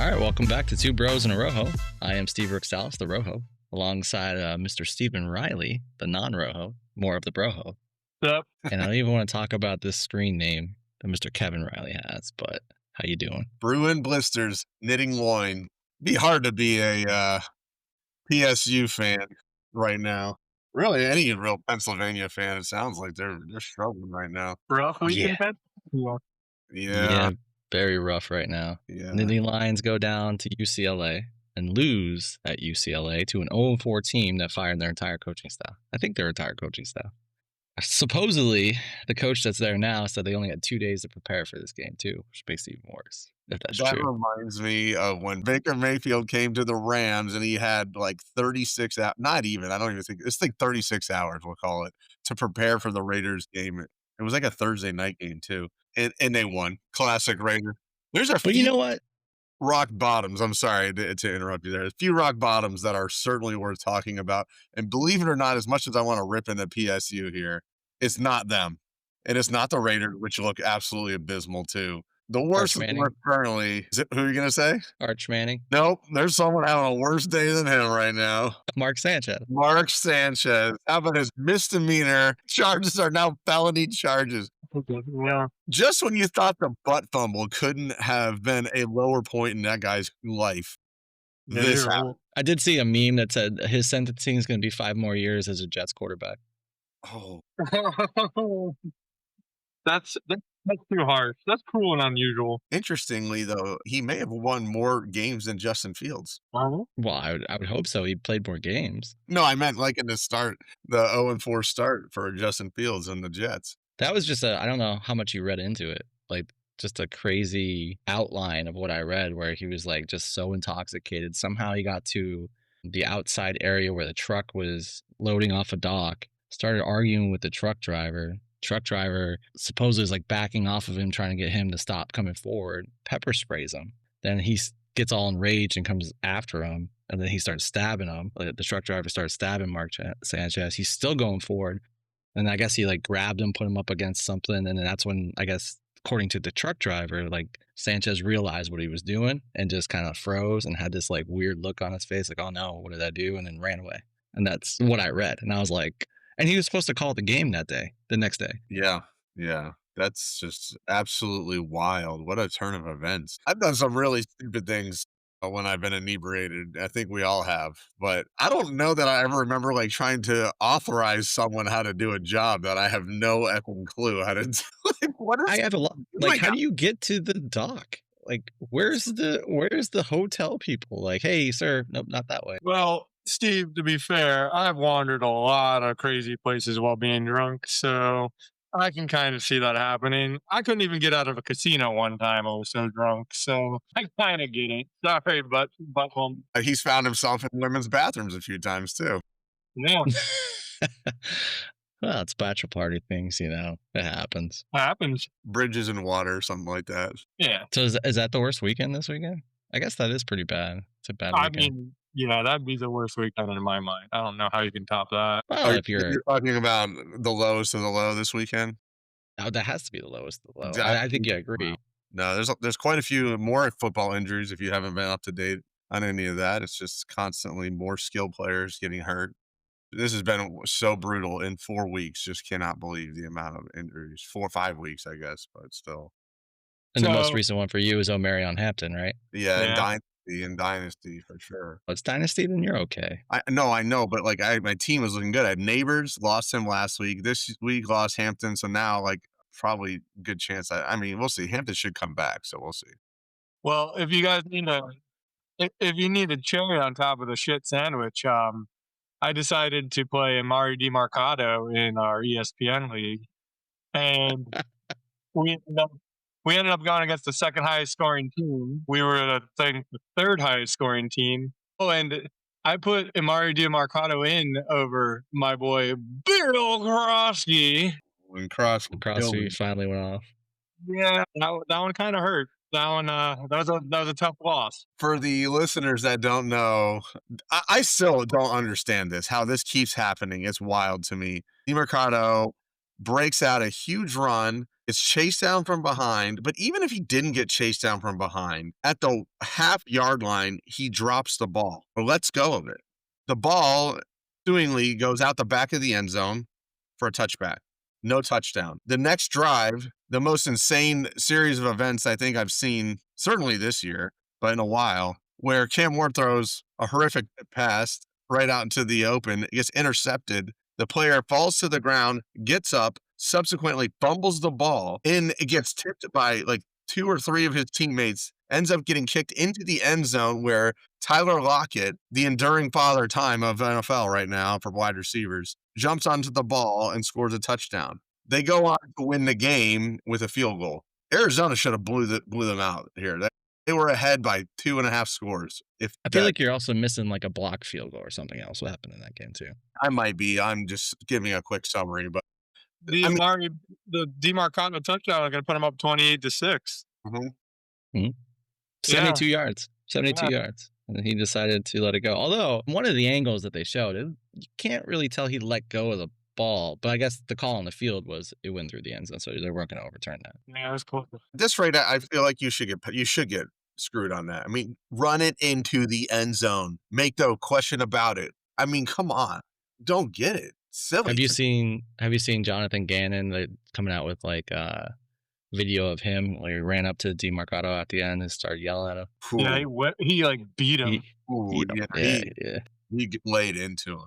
All right, welcome back to Two Bros and a Rojo. I am Steve Rixalis, the Rojo, alongside Mr. Stephen Riley, the non-Rojo, more of the Brojo. Yep. And I don't even want to talk about this screen name that Mr. Kevin Riley has, but how you doing? Bruin blisters, knitting loin. Be hard to be a PSU fan right now. Really, any real Pennsylvania fan, it sounds like they're struggling right now. Rough weekend. Yeah. Very rough right now. Yeah. Nittany Lions go down to UCLA and lose at UCLA to an 0-4 team that fired their entire coaching staff. I think their entire coaching staff. Supposedly, the coach that's there now said they only had 2 days to prepare for this game, too, which makes it even worse, if that's That true. reminds me of when Baker Mayfield came to the Rams and he had like 36 hours, not even, I don't even think, it's like 36 hours, we'll call it, to prepare for the Raiders game. It was like a Thursday night game, too. And they won. Classic Raiders. There's a But you know what? rock bottoms. I'm sorry to interrupt you there. A few rock bottoms that are certainly worth talking about. And believe it or not, as much as I want to rip into PSU here, it's not them. And it's not the Raiders, which look absolutely abysmal too. The worst currently, is it who are you going to say? Arch Manning. Nope. There's someone having a worse day than him right now. Mark Sanchez. Mark Sanchez. How about his misdemeanor charges are now felony charges? Yeah. Just when you thought the butt fumble couldn't have been a lower point in that guy's life, this happened. I did see a meme that said his sentencing is going to be 5 more years as a Jets quarterback. Oh, That's too harsh. That's cruel and unusual. interestingly, though, he may have won more games than Justin Fields. Well, I would hope so. He played more games. No, I meant like in the 0-4 start for Justin Fields and the Jets. That was just I don't know how much you read into it. Like just a crazy outline of what I read where he was like just so intoxicated. Somehow he got to the outside area where the truck was loading off a dock, started arguing with the truck driver. Truck driver supposedly is like backing off of him, trying to get him to stop coming forward, pepper sprays him. Then he gets all enraged and comes after him. And then he starts stabbing him. The truck driver starts stabbing Mark Sanchez. He's still going forward. And I guess he like grabbed him, put him up against something. And then that's when, I guess, according to the truck driver, like Sanchez realized what he was doing and just kind of froze and had this like weird look on his face. Like, oh no, what did I do? And then ran away. And that's what I read. And I was like, and he was supposed to call the game the next day. Yeah. That's just absolutely wild. What a turn of events. I've done some really stupid things when I've been inebriated. I think we all have. But I don't know that I ever remember like trying to authorize someone how to do a job that I have no effing clue how to do. I have a lot. Like, how do you get to the dock? Like, where's the hotel people? Like, hey, sir, nope, not that way. Well, Steve, to be fair, I've wandered a lot of crazy places while being drunk, so I can kind of see that happening. I couldn't even get out of a casino one time. I was so drunk, so I kind of get it. Sorry, but he's found himself in women's bathrooms a few times too. Yeah. Well, it's bachelor party things, you know. It happens. Bridges and water, something like that. Yeah. So is that the worst weekend this weekend? I guess that is pretty bad. It's a bad weekend. I mean, yeah, that'd be the worst weekend in my mind. I don't know how you can top that. Well, if you're talking about the lowest of the low this weekend. Oh, that has to be the lowest of the low. I think you agree. No, there's quite a few more football injuries if you haven't been up to date on any of that. It's just constantly more skill players getting hurt. This has been so brutal in 4 weeks. Just cannot believe the amount of injuries. 4 or 5 weeks, I guess, but still. And the most recent one for you is Omarion Hampton, right? Yeah. In Dynasty for sure. Well, it's Dynasty, then you're okay. I know, but like my team was looking good. I had Neighbors, lost him last week. This week lost Hampton, so now like probably good chance. I mean, we'll see. Hampton should come back, so we'll see. Well, if you guys need if you need a cherry on top of the shit sandwich, I decided to play Amari DiMarcado in our ESPN league, and we ended up going against the second highest scoring team. We were, I think, the third highest scoring team. Oh, and I put Amari DiMarcado in over my boy Bill Krosky. When Krosky finally went off. Yeah, that one kind of hurt. That one, that was a tough loss. For the listeners that don't know, I still don't understand this. How this keeps happening, it's wild to me. DiMarcado breaks out a huge run. It's chased down from behind, but even if he didn't get chased down from behind, at the half-yard line, he drops the ball or lets go of it. The ball, doingly, goes out the back of the end zone for a touchback. No touchdown. The next drive, the most insane series of events I think I've seen, certainly this year, but in a while, where Cam Ward throws a horrific pass right out into the open. It gets intercepted. The player falls to the ground, gets up, subsequently fumbles the ball, and it gets tipped by like 2 or 3 of his teammates, ends up getting kicked into the end zone where Tyler Lockett, the enduring father time of NFL right now for wide receivers, jumps onto the ball and scores a touchdown. They go on to win the game with a field goal. Arizona should have blew them out here. They were ahead by 2.5 scores. I feel like you're also missing like a block field goal or something else. What happened in that game too? I might be. I'm just giving a quick summary, but The DeMarcano touchdown is going to put him up 28-6. Mhm. 72 yards. 72 yards. And he decided to let it go. Although one of the angles that they showed, you can't really tell he let go of the ball. But I guess the call on the field was it went through the end zone, so they weren't going to overturn that. Yeah, it was close. At this rate, I feel like you should get screwed on that. I mean, run it into the end zone. Make no question about it. I mean, come on. Don't get it. Silly. Have you seen Jonathan Gannon coming out with like video of him where he ran up to DeMarcano at the end and started yelling at him? Yeah, he like beat him. He laid into him.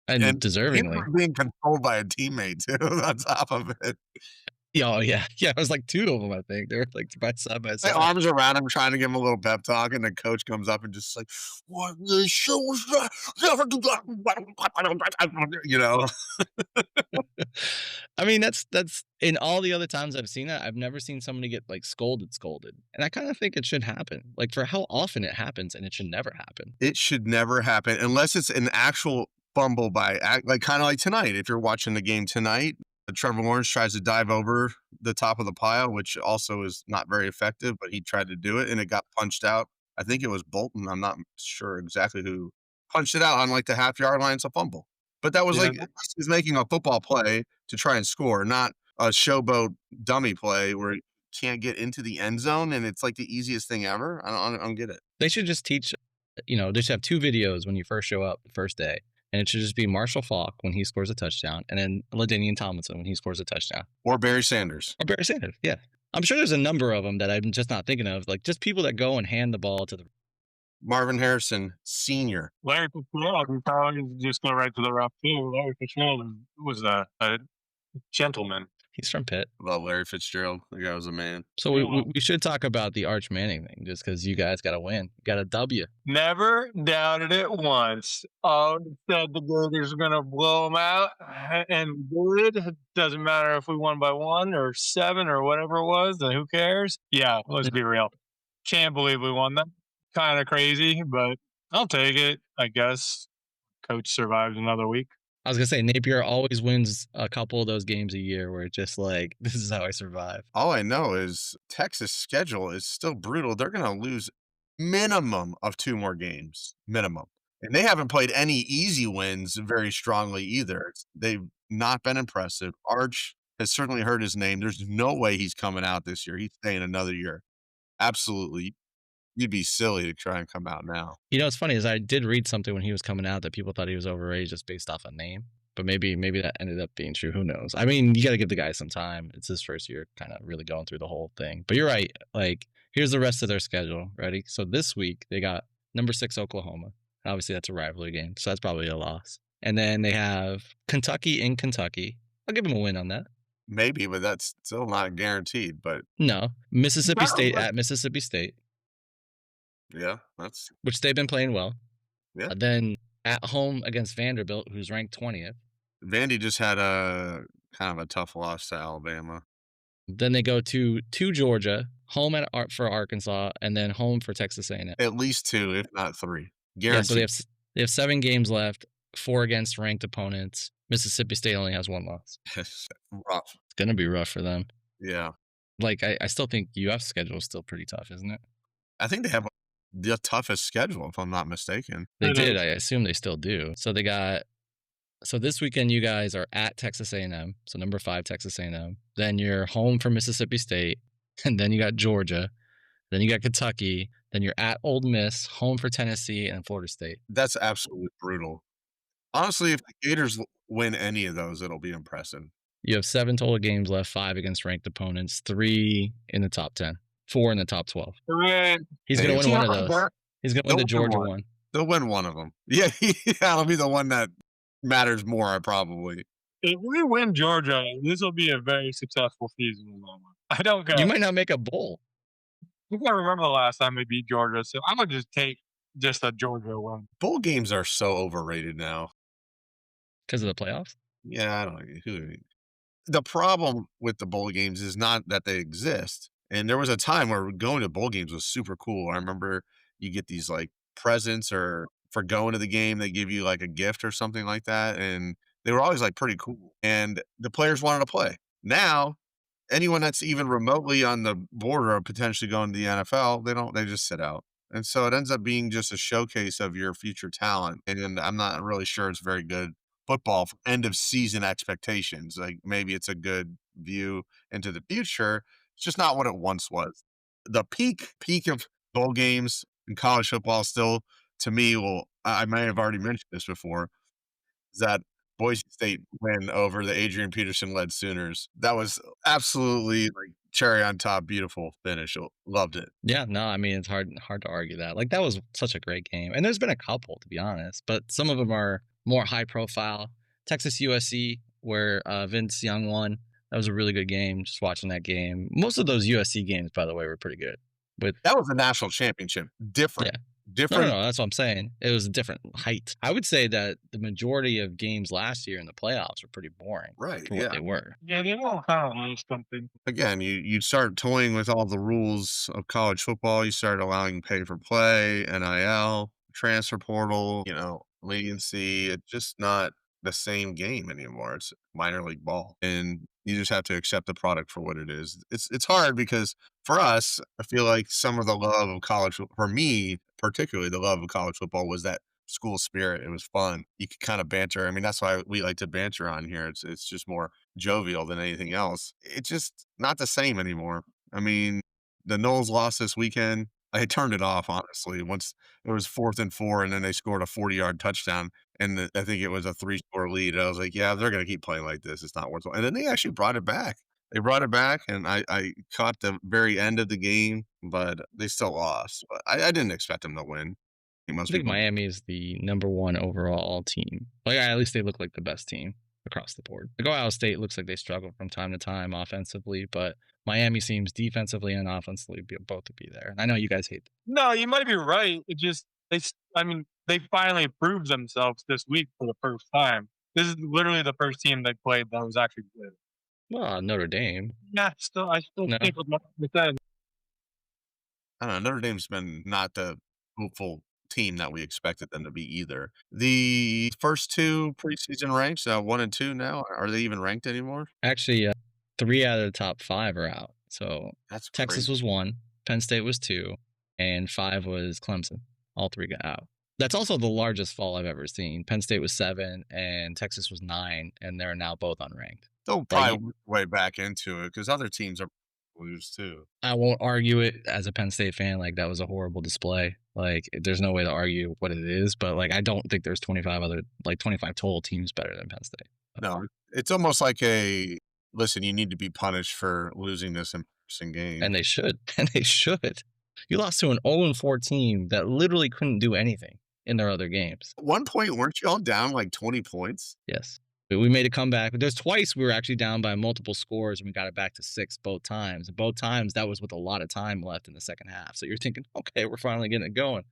And deservingly. He was being controlled by a teammate too, on top of it. Oh, yeah. Yeah, it was like 2 of them, I think. They were like side by side. My arms around him, trying to give him a little pep talk, and the coach comes up and just like, "What the show was that? Never do that." You know? I mean, that's in all the other times I've seen that, I've never seen somebody get like scolded. And I kind of think it should happen. Like for how often it happens, and it should never happen. It should never happen unless it's an actual fumble by like kind of like tonight. If you're watching the game tonight, Trevor Lawrence tries to dive over the top of the pile, which also is not very effective, but he tried to do it and it got punched out. I think it was Bolton. I'm not sure exactly who punched it out on like the half-yard line. It's a fumble. But that was like he's making a football play to try and score, not a showboat dummy play where he can't get into the end zone and it's like the easiest thing ever. I don't get it. They should just teach, they should have 2 videos when you first show up the first day. And it should just be Marshall Faulk when he scores a touchdown, and then LaDainian Tomlinson when he scores a touchdown. Or Barry Sanders. Yeah. I'm sure there's a number of them that I'm just not thinking of. Like just people that go and hand the ball to the Marvin Harrison, Sr. Larry Fitzgerald, we probably just go right to the rough too. Larry Fitzgerald was a gentleman. He's from Pitt. Love Larry Fitzgerald. The guy was a man. So we should talk about the Arch Manning thing, just because you guys got to win. You got a W. Never doubted it once. Said the Gators are going to blow them out, and did. Doesn't matter if we won by 1 or 7 or whatever it was, then who cares? Yeah, let's be real. Can't believe we won that. Kind of crazy, but I'll take it, I guess. Coach survives another week. I was going to say, Napier always wins a couple of those games a year where it's just like, this is how I survive. All I know is Texas' schedule is still brutal. They're going to lose minimum of 2 more games, minimum. And they haven't played any easy wins very strongly either. They've not been impressive. Arch has certainly heard his name. There's no way he's coming out this year. He's staying another year. Absolutely. You'd be silly to try and come out now. What's funny is I did read something when he was coming out that people thought he was overrated just based off a name. But maybe that ended up being true. Who knows? I mean, you got to give the guy some time. It's his first year kind of really going through the whole thing. But you're right. Like, here's the rest of their schedule. Ready? So this week, they got number 6 Oklahoma. Obviously, that's a rivalry game. So that's probably a loss. And then they have Kentucky in Kentucky. I'll give them a win on that. Maybe, but that's still not guaranteed. But no. Mississippi State at Mississippi State. Yeah, that's which they've been playing well. Yeah. Then at home against Vanderbilt, who's ranked 20th. Vandy just had a kind of a tough loss to Alabama. Then they go to Georgia, home for Arkansas, and then home for Texas A&M. At least 2, if not 3. Guaranteed. Yeah, so they have 7 games left, 4 against ranked opponents. Mississippi State only has 1 loss. Rough. It's gonna be rough for them. Yeah. Like I still think UF's schedule is still pretty tough, isn't it? I think they have the toughest schedule, if I'm not mistaken. They did. I assume they still do. So they got So this weekend you guys are at Texas A&M, so number 5 Texas A&M. Then you're home for Mississippi State, and then you got Georgia, then you got Kentucky, then you're at Ole Miss, home for Tennessee and Florida State. That's absolutely brutal. Honestly, if the Gators win any of those, it'll be impressive. You have 7 total games left, 5 against ranked opponents, 3 in the top 10, 4 in the top 12. He's going to win one of those. He's going to win the Georgia one. They'll win one of them. Yeah, it'll be the one that matters more, probably. If we win Georgia, this will be a very successful season in long run. I don't care. You might not make a bowl. I can't remember the last time we beat Georgia, so I'm going to just take just a Georgia win. Bowl games are so overrated now. Because of the playoffs? Yeah, I don't know. The problem with the bowl games is not that they exist. And there was a time where going to bowl games was super cool. I remember you get these like presents or for going to the game, they give you like a gift or something like that. And they were always like pretty cool. And the players wanted to play. Now, anyone that's even remotely on the border of potentially going to the NFL, they just sit out. And so it ends up being just a showcase of your future talent. And I'm not really sure it's very good football for end of season expectations. Like maybe it's a good view into the future. It's just not what it once was. The peak of bowl games in college football still, to me, I may have already mentioned this before, is that Boise State win over the Adrian Peterson led Sooners. That was absolutely like cherry on top, beautiful finish. Loved it. Yeah, no, I mean it's hard to argue that. Like that was such a great game, and there's been a couple to be honest, but some of them are more high profile. Texas USC, where Vince Young won. That was a really good game. Just watching that game. Most of those USC games, by the way, were pretty good. That was a national championship. Different. Yeah. Different. No, that's what I'm saying. It was a different height. I would say that the majority of games last year in the playoffs were pretty boring. Right. For what they were. Yeah, they all kind of lose something. Again, you start toying with all the rules of college football. You start allowing pay for play, NIL, transfer portal, leniency. It's just not the same game anymore. It's minor league ball. And you just have to accept the product for what it is. It's hard because for us, I feel like some of the love of college, for me, particularly the love of college football was that school spirit. It was fun. You could kind of banter. I mean, that's why we like to banter on here. It's just more jovial than anything else. It's just not the same anymore. I mean, the Knowles lost this weekend. I turned it off, honestly. Once it was 4th and 4, and then they scored a 40-yard touchdown, and I think it was a 3-score lead. I was like, yeah, they're going to keep playing like this. It's not worth it. And then they actually brought it back. They brought it back, and I caught the very end of the game, but they still lost. I didn't expect them to win. I think Miami is the number 1 overall team. Like at least they look like the best team across the board. Like Ohio State looks like they struggle from time to time offensively, but Miami seems defensively and offensively both to be there. And I know you guys hate them. No, you might be right. It just they finally proved themselves this week for the first time. This is literally the first team they played that was actually good. Well, Notre Dame. Yeah, I still think with what you said. I don't know. Notre Dame's been not the hopeful team that we expected them to be either. The first 2 preseason ranks, 1 and 2 now, are they even ranked anymore? Actually, 3 out of the top 5 are out. So that's Texas crazy. was 1, Penn State was 2, and 5 was Clemson. All 3 got out. That's also the largest fall I've ever seen. Penn State was 7 and Texas was 9, and they're now both unranked. They'll probably work way back into it because other teams are lose too. I won't argue it as a Penn State fan. Like that was a horrible display. Like there's no way to argue what it is, but like I don't think there's 25 total teams better than Penn State. No, it's almost like listen, you need to be punished for losing this in-person game. And they should. And they should. You lost to an 0-4 team that literally couldn't do anything in their other games. At one point, weren't you all down like 20 points? Yes. We made a comeback. There's twice we were actually down by multiple scores and we got it back to 6 both times. And both times that was with a lot of time left in the second half. So you're thinking, okay, we're finally getting it going.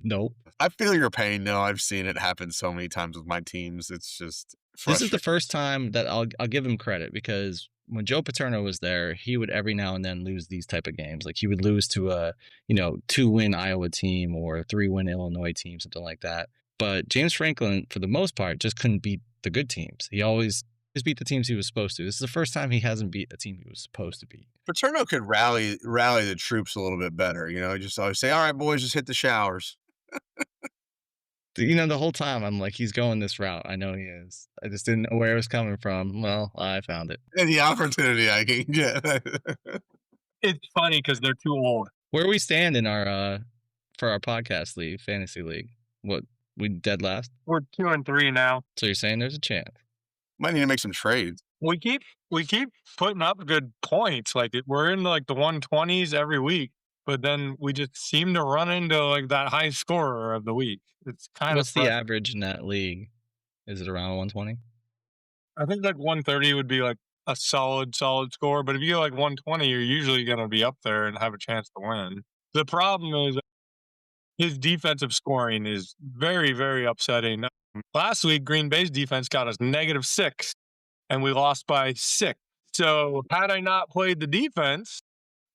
Nope. I feel your pain. No, I've seen it happen so many times with my teams. It's just This is the first time that I'll give him credit because when Joe Paterno was there, he would every now and then lose these type of games. Like he would lose to a 2-win Iowa team or a 3-win Illinois team, something like that. But James Franklin, for the most part, just couldn't beat the good teams. He always beat the teams he was supposed to. This is the first time he hasn't beat a team he was supposed to beat. Paterno could rally the troops a little bit better. Just always say, all right, boys, just hit the showers. The whole time I'm like, he's going this route. I know he is. I just didn't know where it was coming from. Well, I found it. Any opportunity I can get. It's funny because they're too old. Where we stand in our for our podcast league, fantasy league. What, we dead last? We're 2-3 now. So you're saying there's a chance? Might need to make some trades. We keep putting up good points. Like we're in like the 120s every week, but then we just seem to run into like that high scorer of the week. It's kind What's of the average in that league? Is it around 120? I think like 130 would be like a solid score. But if you get like 120, you're usually going to be up there and have a chance to win. The problem is his defensive scoring is very, very upsetting. Last week, Green Bay's defense got us -6, and we lost by 6. So had I not played the defense,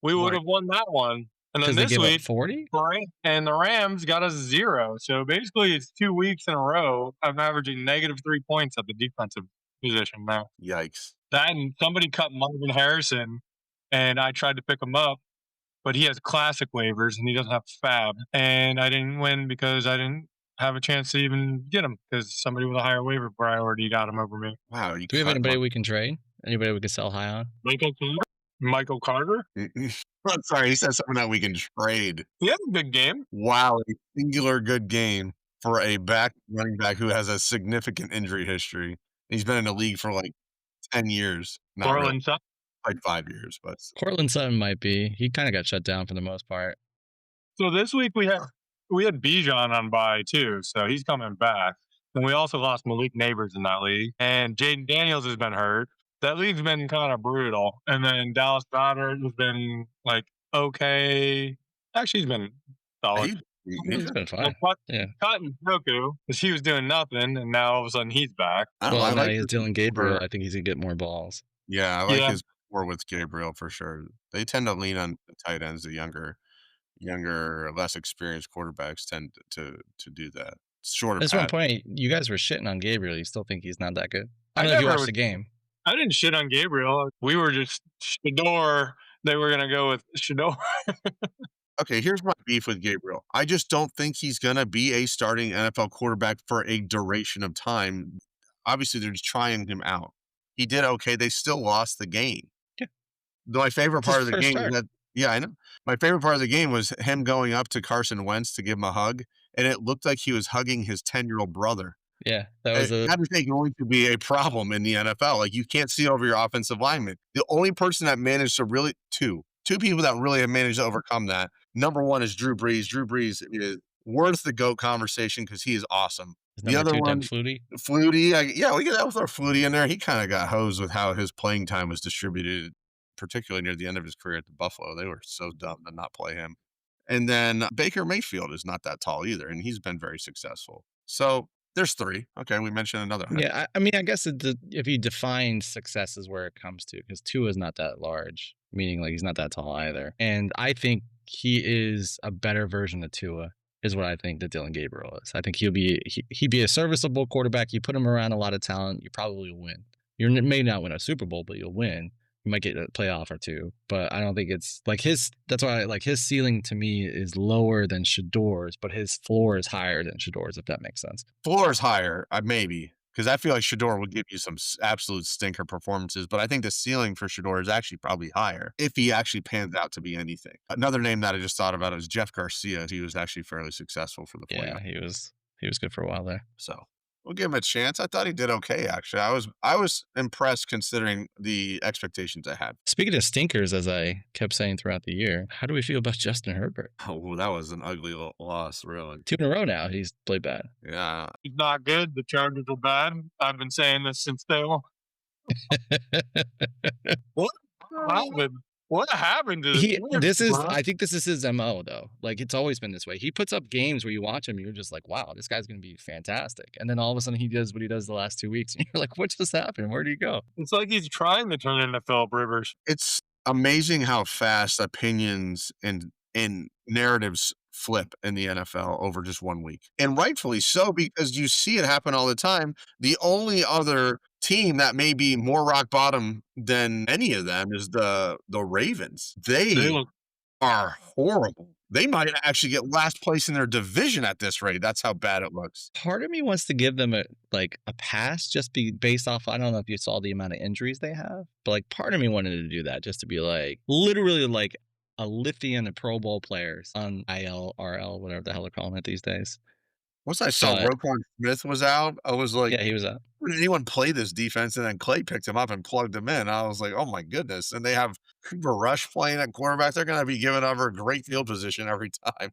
we would have won that one. And then Because they this gave week, up 40? and the Rams got us 0. So basically, it's 2 weeks in a row. I'm averaging -3 points at the defensive position now. Yikes. That and somebody cut Marvin Harrison, and I tried to pick him up, but he has classic waivers and he doesn't have fab. And I didn't win because I didn't have a chance to even get him because somebody with a higher waiver priority got him over me. Wow. Do we have anybody we can trade? Anybody we can sell high on? Michael Carter? I'm sorry, he said something that we can trade. He had a good game. Wow, a singular good game for a running back who has a significant injury history. He's been in the league for like 10 years. Not really, like 5 years, but Cortland Sutton might be. He kind of got shut down for the most part. So this week we had Bijan on bye too, so he's coming back. And we also lost Malik Neighbors in that league. And Jaden Daniels has been hurt. That league's been kind of brutal. And then Dallas Goedert has been like okay. Actually, he's been solid. He's been fine. Yeah. Cutting Roku because he was doing nothing, and now all of a sudden he's back. Well, now he's Dylan Gabriel. I think he's gonna get more balls. Yeah, I like his war with Gabriel for sure. They tend to lean on the tight ends. The younger, less experienced quarterbacks tend to do that. Shorter. That's one point. You guys were shitting on Gabriel. You still think he's not that good? I don't know if you watched the game. I didn't shit on Gabriel. We were just Shador. They were gonna go with Shador. Okay, here's my beef with Gabriel. I just don't think he's going to be a starting NFL quarterback for a duration of time. Obviously, they're just trying him out. He did okay. They still lost the game. Yeah. My favorite part of the game start. I know. My favorite part of the game was him going up to Carson Wentz to give him a hug, and it looked like he was hugging his 10-year-old brother. Yeah, that was that is going to be a problem in the NFL. Like, you can't see over your offensive lineman. The only person that managed to really two people that really have managed to overcome that. Number one is Drew Brees. Drew Brees is worth the GOAT conversation because he is awesome. The other one, Flutie. We get that with our Flutie in there. He kind of got hosed with how his playing time was distributed, particularly near the end of his career at the Buffalo. They were so dumb to not play him. And then Baker Mayfield is not that tall either, and he's been very successful. So there's 3. Okay, we mentioned another. Yeah, I mean, I guess if you define success is where it comes to, because Tua is not that large, meaning like he's not that tall either. And I think he is a better version of Tua, is what I think that Dylan Gabriel is. I think he'd be a serviceable quarterback. You put him around a lot of talent, you probably will win. You may not win a Super Bowl, but you'll win. You might get a playoff or 2, but I don't think it's like that's why like his ceiling to me is lower than Shador's, but his floor is higher than Shador's, if that makes sense. Floor is higher, maybe, because I feel like Shador will give you some absolute stinker performances, but I think the ceiling for Shador is actually probably higher if he actually pans out to be anything. Another name that I just thought about is Jeff Garcia. He was actually fairly successful for the 49ers. Yeah, he was good for a while there. So we'll give him a chance. I thought he did okay, actually. I was impressed considering the expectations I had. Speaking of stinkers, as I kept saying throughout the year, how do we feel about Justin Herbert? Oh, that was an ugly loss, really. 2 in a row now. He's played bad. Yeah. He's not good. The Chargers are bad. I've been saying this since day one. What happened? What happened to I think this is his MO though. Like, it's always been this way. He puts up games where you watch him, you're just like, wow, this guy's gonna be fantastic. And then all of a sudden he does what he does the last 2 weeks, and you're like, what just happened? Where did he go? It's like he's trying to turn into Philip Rivers. It's amazing how fast opinions and narratives flip in the NFL over just 1 week. And rightfully so, because you see it happen all the time. The only other team that may be more rock bottom than any of them is the Ravens. They are horrible. They might actually get last place in their division at this rate. That's how bad it looks. Part of me wants to give them a pass, just based off. I don't know if you saw the amount of injuries they have, but like part of me wanted to do that just to be like literally like a Lithian and Pro Bowl players on IL, RL, whatever the hell they're calling it these days. Once I saw But Roquan Smith was out, I was like, yeah, he was out. "Why did anyone play this defense?" And then Clay picked him up and plugged him in. I was like, "Oh my goodness!" And they have Cooper Rush playing at quarterback. They're going to be giving over a great field position every time.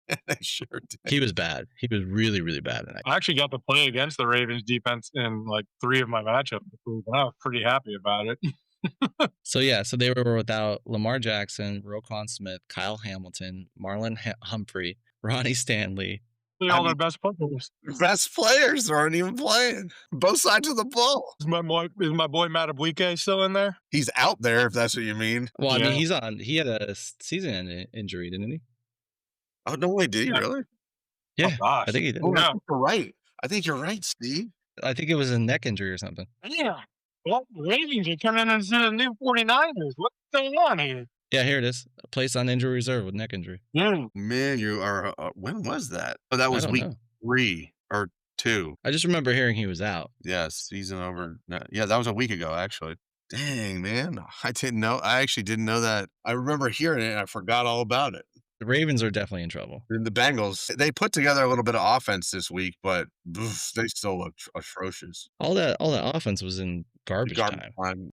And they sure did. He was bad. He was really, really bad. I actually got to play against the Ravens defense in like 3 of my matchups. And I was pretty happy about it. So yeah, so they were without Lamar Jackson, Roquan Smith, Kyle Hamilton, Marlon Humphrey, Ronnie Stanley. All their best players. Best players aren't even playing. Both sides of the ball. Is my boy Matabuike still in there? He's out there, if that's what you mean. Well, I mean, Yeah. he had a season injury, didn't he? Oh, no way, did he Yeah. really? Yeah, gosh. I think he did. Oh, I Yeah. think you're right. I think you're right, Steve. I think it was a neck injury or something. Yeah. Well, the Ravens are turning into the new 49ers. What's going on here? Yeah, here it is. Placed on injury reserve with neck injury. Yeah. Man, you are. When was that? Oh, that I was don't week know. 3 or 2. I just remember hearing he was out. Yeah, season over. No, yeah, that was a week ago, actually. Dang, man. I didn't know. I actually didn't know that. I remember hearing it and I forgot all about it. The Ravens are definitely in trouble. And the Bengals, they put together a little bit of offense this week, but they still look atrocious. All that offense was in garbage Garbage time. time.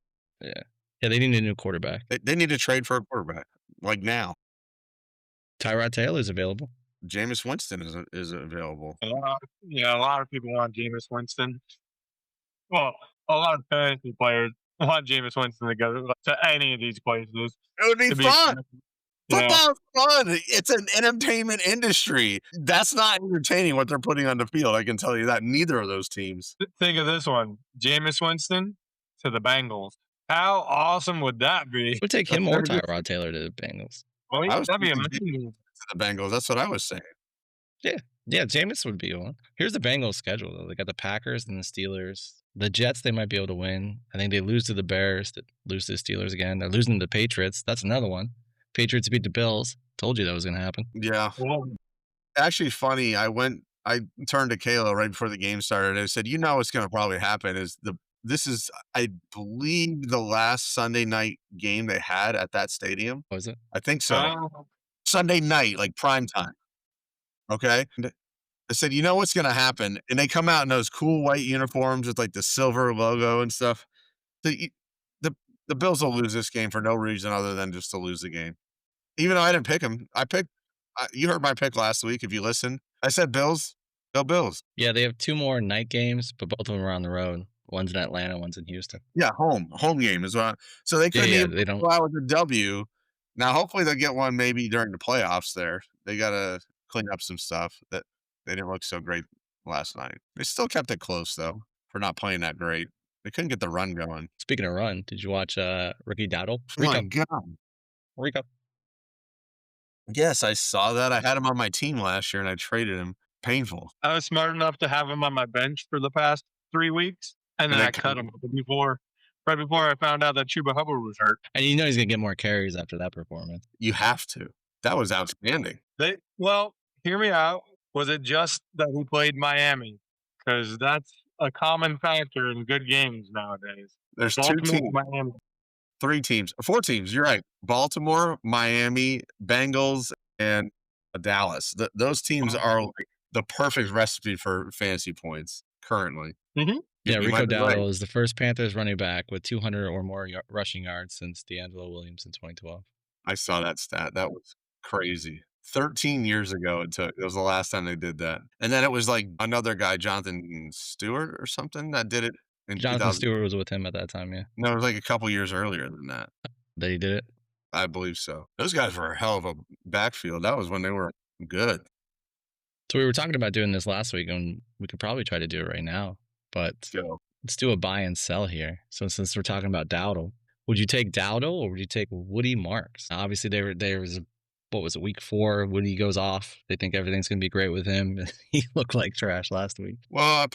Yeah, they need a new quarterback. They need to trade for a quarterback, like now. Tyrod Taylor's available. Jameis Winston is available. A lot of people want Jameis Winston. Well, a lot of fantasy players want Jameis Winston to go to any of these places. It would be To be fun. Yeah. Football's fun. It's an entertainment industry. That's not entertaining what they're putting on the field. I can tell you that. Neither of those teams. Think of this one: Jameis Winston to the Bengals. How awesome would that be? It would take him That's or never good. Tyrod Taylor to the Bengals. Oh, yeah, I was that'd be thinking amazing. To the Bengals. That's what I was saying. Yeah, Jameis would be one. Here's the Bengals schedule, though. They got the Packers and the Steelers. The Jets, they might be able to win. I think they lose to the Bears, lose to the Steelers again. They're losing to the Patriots. That's another one. Patriots beat the Bills. Told you that was going to happen. Yeah. Well, Actually, funny. I turned to Kayla right before the game started. I said, "You know what's going to probably happen is this is, I believe, the last Sunday night game they had at that stadium. What was it? I think so. Sunday night, like prime time. Okay. And I said, you know what's going to happen? And they come out in those cool white uniforms with like the silver logo and stuff. The Bills will lose this game for no reason other than just to lose the game. Even though I didn't pick them, you heard my pick last week. If you listen, I said Bills, go Bills. Yeah, they have 2 more night games, but both of them are on the road. One's in Atlanta, one's in Houston. Yeah, home game as well. So they couldn't even they don't. go out with a W. Now, hopefully, they'll get one maybe during the playoffs. There, they got to clean up some stuff that they didn't look so great last night. They still kept it close though for not playing that great. They couldn't get the run going. Speaking of run, did you watch Ricky Dowdle? Oh my God. Rico. Yes, I saw that. I had him on my team last year and I traded him. Painful. I was smart enough to have him on my bench for the past 3 weeks, and then And I cut him right before I found out that Chuba Hubbard was hurt. And you know he's going to get more carries after that performance. You have to. That was outstanding. Well, hear me out. Was it just that he played Miami? Because that's a common factor in good games nowadays. There's Baltimore, 2 teams, Miami. 3 teams, 4 teams. You're right. Baltimore, Miami, Bengals, and Dallas. Those teams are like the perfect recipe for fantasy points currently. Mm-hmm. Yeah, You Rico might be right. Dowdle is the first Panthers running back with 200 or more rushing yards since D'Angelo Williams in 2012. I saw that stat. That was crazy. 13 years ago it took. It was the last time they did that. And then it was like another guy, Jonathan Stewart or something, that did it in Jonathan 2000. Stewart was with him at that time, yeah. No, it was like a couple years earlier than that. That he did it. I believe so. Those guys were a hell of a backfield. That was when they were good. So we were talking about doing this last week, and we could probably try to do it right now. But So let's do a buy and sell here. So since we're talking about Dowdle, would you take Dowdle or would you take Woody Marks? Now, obviously, there was what was it, week 4 when he goes off. They think everything's gonna be great with him. He looked like trash last week. Well,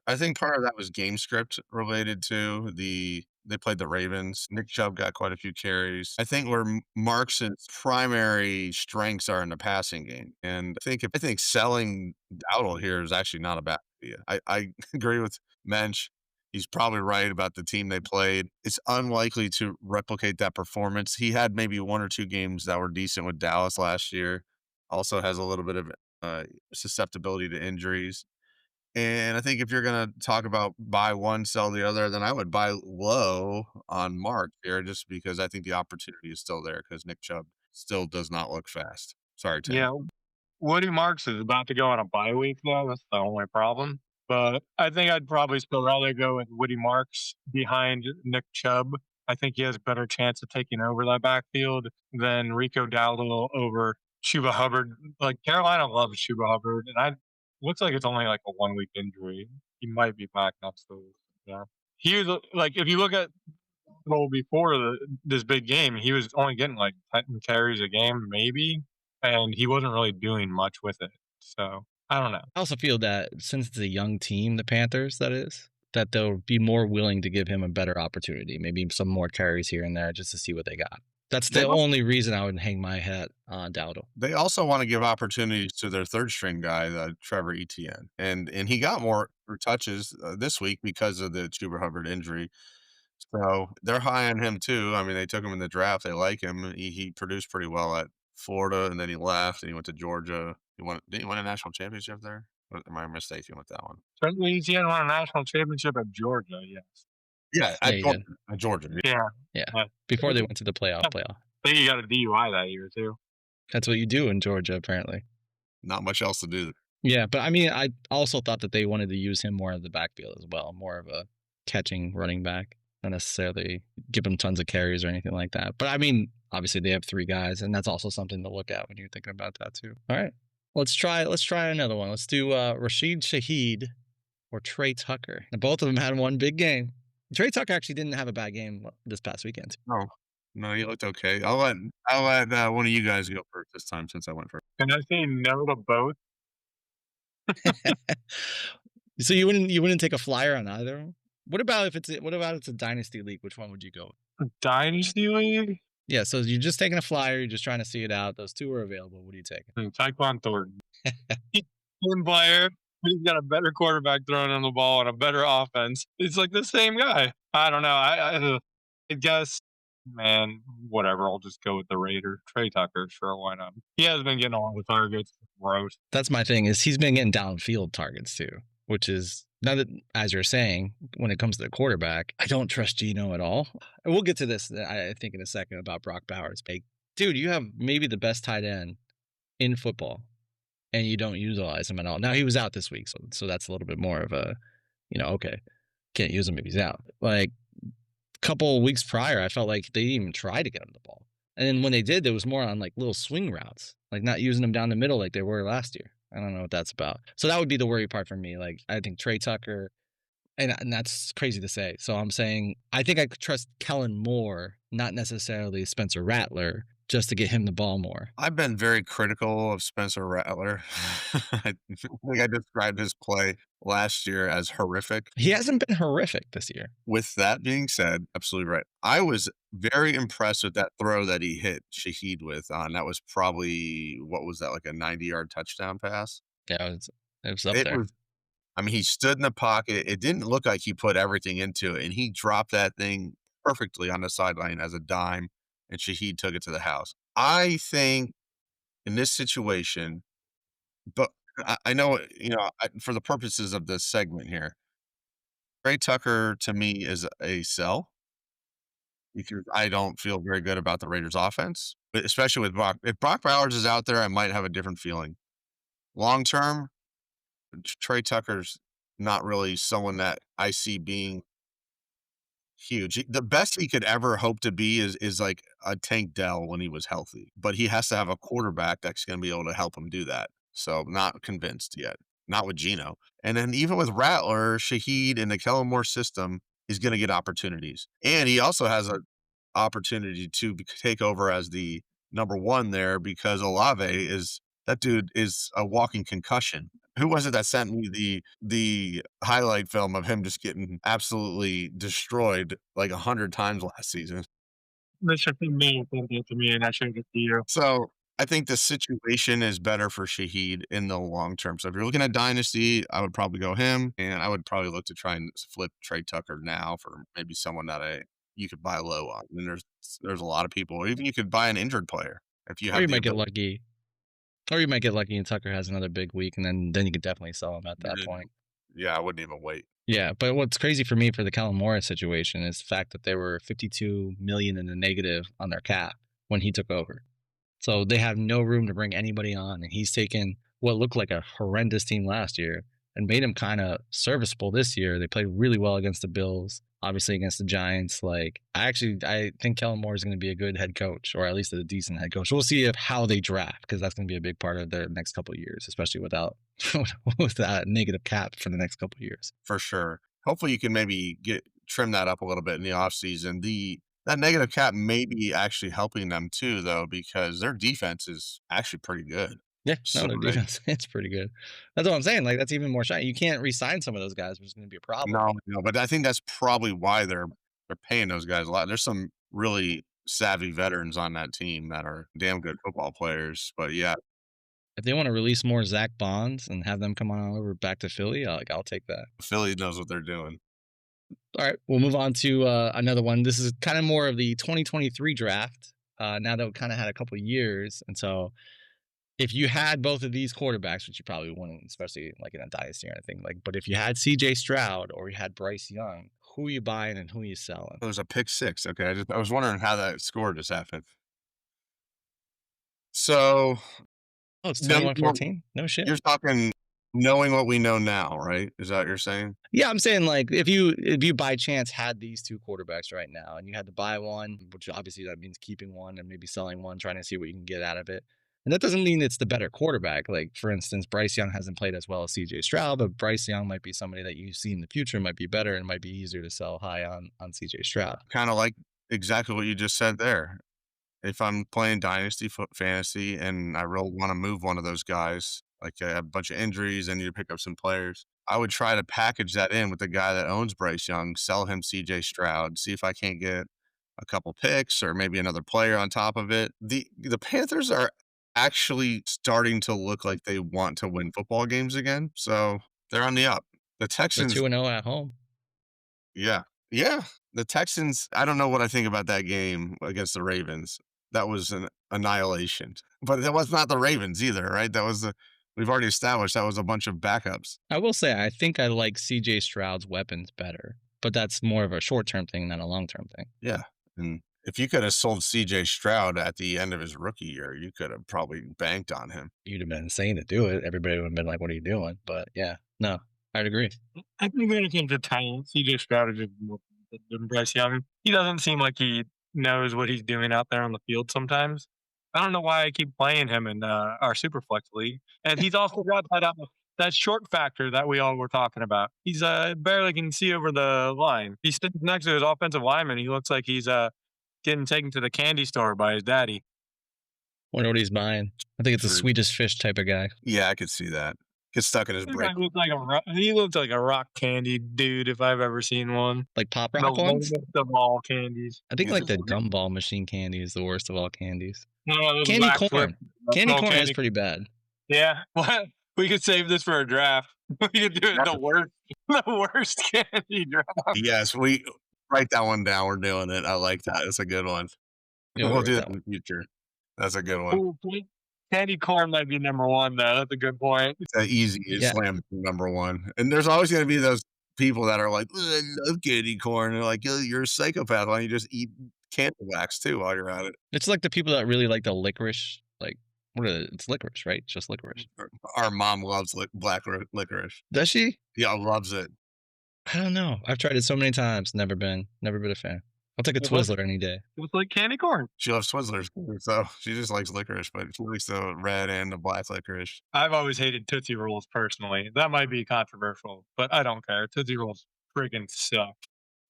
I think part of that was game script related to they played the Ravens. Nick Chubb got quite a few carries. I think where Marks' primary strengths are in the passing game. And I think selling Dowdle here is actually not a bad idea. I agree with Mensch. He's probably right about the team they played. It's unlikely to replicate that performance. He had maybe 1 or 2 games that were decent with Dallas last year. Also has a little bit of susceptibility to injuries. And I think if you're gonna talk about buy one, sell the other, then I would buy low on Mark here just because I think the opportunity is still there because Nick Chubb still does not look fast. Sorry, Tim. Yeah, Woody Marks is about to go on a bye week, though. That's the only problem. But I think I'd probably still rather go with Woody Marks behind Nick Chubb. I think he has a better chance of taking over that backfield than Rico Dowdle over Chuba Hubbard. Like Carolina loves Chuba Hubbard, and I looks like it's only like a 1 week injury. He might be back next week. Yeah, he was like if you look at before this big game, he was only getting like 10 carries a game, maybe, and he wasn't really doing much with it. So I don't know. I also feel that since it's a young team, the Panthers, that is, that they'll be more willing to give him a better opportunity, maybe some more carries here and there just to see what they got. That's the only reason I would hang my hat on Dowdle. They also want to give opportunities to their third string guy, Trevor Etienne, and he got more touches this week because of the Chuba Hubbard injury. So they're high on him too. I mean, they took him in the draft. They like him. He produced pretty well at Florida, and then he left and he went to Georgia. Did he win a national championship there? Or am I mistaken with that one? Certainly, Etienne won a national championship at Georgia. Yes. Yeah, Yeah, at he Georgia. did. At Georgia. Yeah. Yeah, Uh, before they went to the playoff. I think he got a DUI that year too. That's what you do in Georgia, apparently. Not much else to do. Yeah, but I mean, I also thought that they wanted to use him more in the backfield as well, more of a catching running back, not necessarily give him tons of carries or anything like that. But I mean, obviously they have 3 guys, and that's also something to look at when you're thinking about that too. All right, let's try another one. Let's do Rashid Shaheed or Trey Tucker. And both of them had one big game. Trey Tucker actually didn't have a bad game this past weekend. No, he looked okay. I'll let one of you guys go first this time since I went first. Can I say no to both? So you wouldn't take a flyer on either of them? What about it's a dynasty league? Which one would you go with? Dynasty League? Yeah, so you're just taking a flyer, you're just trying to see it out. Those 2 are available. What are you taking? Tyquan Thornton. He's one player. He's got a better quarterback throwing on the ball and a better offense. It's like the same guy. I don't know. I guess, man, whatever. I'll just go with the Raider. Trey Tucker, sure, why not? He has been getting a lot of targets. Gross. That's my thing, is he's been getting downfield targets too, which is now that, as you're saying, when it comes to the quarterback, I don't trust Geno at all. And we'll get to this, I think, in a second about Brock Bowers. Like, dude, you have maybe the best tight end in football, and you don't utilize him at all. Now, he was out this week, so that's a little bit more of a, okay, can't use him if he's out. Like, a couple of weeks prior, I felt like they didn't even try to get him the ball. And then when they did, there was more on like little swing routes, like not using them down the middle like they were last year. I don't know what that's about. So that would be the worry part for me. Like, I think Trey Tucker, and that's crazy to say. So I'm saying I think I could trust Kellen more, not necessarily Spencer Rattler, just to get him the ball more. I've been very critical of Spencer Rattler. I think I described his play last year as horrific. He hasn't been horrific this year. With that being said, absolutely right. I was very impressed with that throw that he hit Shaheed with. That was probably, what was that, like a 90-yard touchdown pass? Yeah, it was up there. I mean, he stood in the pocket. It didn't look like he put everything into it, and he dropped that thing perfectly on the sideline as a dime, and Shaheed took it to the house. I think in this situation, but I know, for the purposes of this segment here, Trey Tucker to me is a sell because I don't feel very good about the Raiders offense, but especially with Brock. If Brock Bowers is out there, I might have a different feeling. Long term, Trey Tucker's not really someone that I see being huge. The best he could ever hope to be is like a Tank Dell when he was healthy, but he has to have a quarterback that's going to be able to help him do that. So not convinced yet, not with Geno. And then even with Rattler, Shaheed, and the Kellen Moore system, he's going to get opportunities. And he also has an opportunity to take over as the number one there because Olave that dude is a walking concussion. Who was it that sent me the highlight film of him just getting absolutely destroyed like 100 times last season? This should be me sent it to me, and I showed it to you. So I think the situation is better for Shaheed in the long term. So if you're looking at dynasty, I would probably go him, and I would probably look to try and flip Trey Tucker now for maybe someone that you could buy low on. And there's a lot of people. Or even you could buy an injured player if you Or have you the might get ability. lucky. Or you might get lucky and Tucker has another big week, and then you could definitely sell him at that point. Yeah, I wouldn't even wait. Yeah, but what's crazy for me for the Kellen Moore situation is the fact that they were 52 million in the negative on their cap when he took over. So they have no room to bring anybody on, and he's taken what looked like a horrendous team last year and made him kind of serviceable this year. They played really well against the Bills, obviously against the Giants. Like I think Kellen Moore is going to be a good head coach, or at least a decent head coach. We'll see how they draft, because that's going to be a big part of their next couple of years, especially without with that negative cap for the next couple of years. For sure. Hopefully you can maybe trim that up a little bit in the offseason. That negative cap may be actually helping them too, though, because their defense is actually pretty good. Yeah, So no, their defense, it's pretty good. That's what I'm saying. Like, that's even more shiny. You can't re-sign some of those guys, which is going to be a problem. no, but I think that's probably why they're paying those guys a lot. There's some really savvy veterans on that team that are damn good football players. But yeah, If they want to release more Zach Bonds and have them come on over back to Philly, I'll take that. Philly knows what they're doing. All right, we'll move on to another one. This is kind of more of the 2023 draft. Now that we kind of had a couple of years, and so if you had both of these quarterbacks, which you probably wouldn't, especially like in a dynasty or anything, like, but if you had C.J. Stroud or you had Bryce Young, who are you buying and who are you selling? There was a pick six. Okay, I was wondering how that score just happened. So Oh, it's no, 21-14. No shit. you're talking knowing what we know now, right? Is that what you're saying? Yeah, I'm saying, like, if you by chance had these two quarterbacks right now and you had to buy one, which obviously that means keeping one and maybe selling one, trying to see what you can get out of it. And that doesn't mean it's the better quarterback. Like, for instance, Bryce Young hasn't played as well as CJ Stroud, but Bryce Young might be somebody that you see in the future might be better and might be easier to sell high on CJ Stroud. Kind of like exactly what you just said there. If I'm playing dynasty fantasy and I really want to move one of those guys, like I have a bunch of injuries and need to pick up some players, I would try to package that in with the guy that owns Bryce Young, sell him CJ Stroud, see if I can't get a couple picks or maybe another player on top of it. The Panthers are actually starting to look like they want to win football games again. So they're on the up. The They're Texans, 2-0 at home. yeah. Yeah. The Texans, I don't know what I think about that game against the Ravens. That was an annihilation. But that was not the Ravens either, right? We've already established that was a bunch of backups. I will say I think I like CJ Stroud's weapons better, but that's more of a short-term thing than a long-term thing. Yeah. And if you could have sold CJ Stroud at the end of his rookie year, you could have probably banked on him. You'd have been insane to do it. Everybody would have been like, "What are you doing?" But yeah, no, I'd agree. I think when it comes to talent, CJ Stroud is just more than Bryce Young. He doesn't seem like he knows what he's doing out there on the field sometimes. I don't know why I keep playing him in our Superflex league. And he's also got that short factor that we all were talking about. He's barely can see over the line. He sits next to his offensive lineman. He looks like he's getting taken to the candy store by his daddy. Wonder what he's buying. I think it's a True. Swedish fish type of guy. Yeah, I could see that. Get stuck in his That brain. guy he looked like a rock candy dude if I've ever seen one. Like Pop The Rock ones? lowest of all candies. I think He's like a the Swede. gumball machine candy is the worst of all candies. No, those Candy black corn. flip- Candy no, corn is candy- pretty bad. Yeah, what? We could save this for a draft. We could do it the worst candy draft. Yes, we write that one down. We're doing it. I like that. That's a good one. Yeah, We'll we'll do write that that in the future. That's a good one. Ooh, candy corn might be number one though. That's a good point. It's easy Yeah. slam number one. And there's always going to be those people that are like, "Ugh, I love candy corn." And they're like, you're a psychopath. Why don't you just eat candy wax too while you're at it? It's like the people that really like the licorice. Like, it's licorice, right? It's just licorice. Our mom loves black licorice. Does she? Yeah, loves it. I don't know. I've tried it so many times. Never been a fan. I'll take a It was- Twizzler any day. It was like candy corn. She loves Twizzlers, so she just likes licorice, but she likes the red and the black licorice. I've always hated Tootsie Rolls personally. That might be controversial, but I don't care. Tootsie Rolls friggin' suck.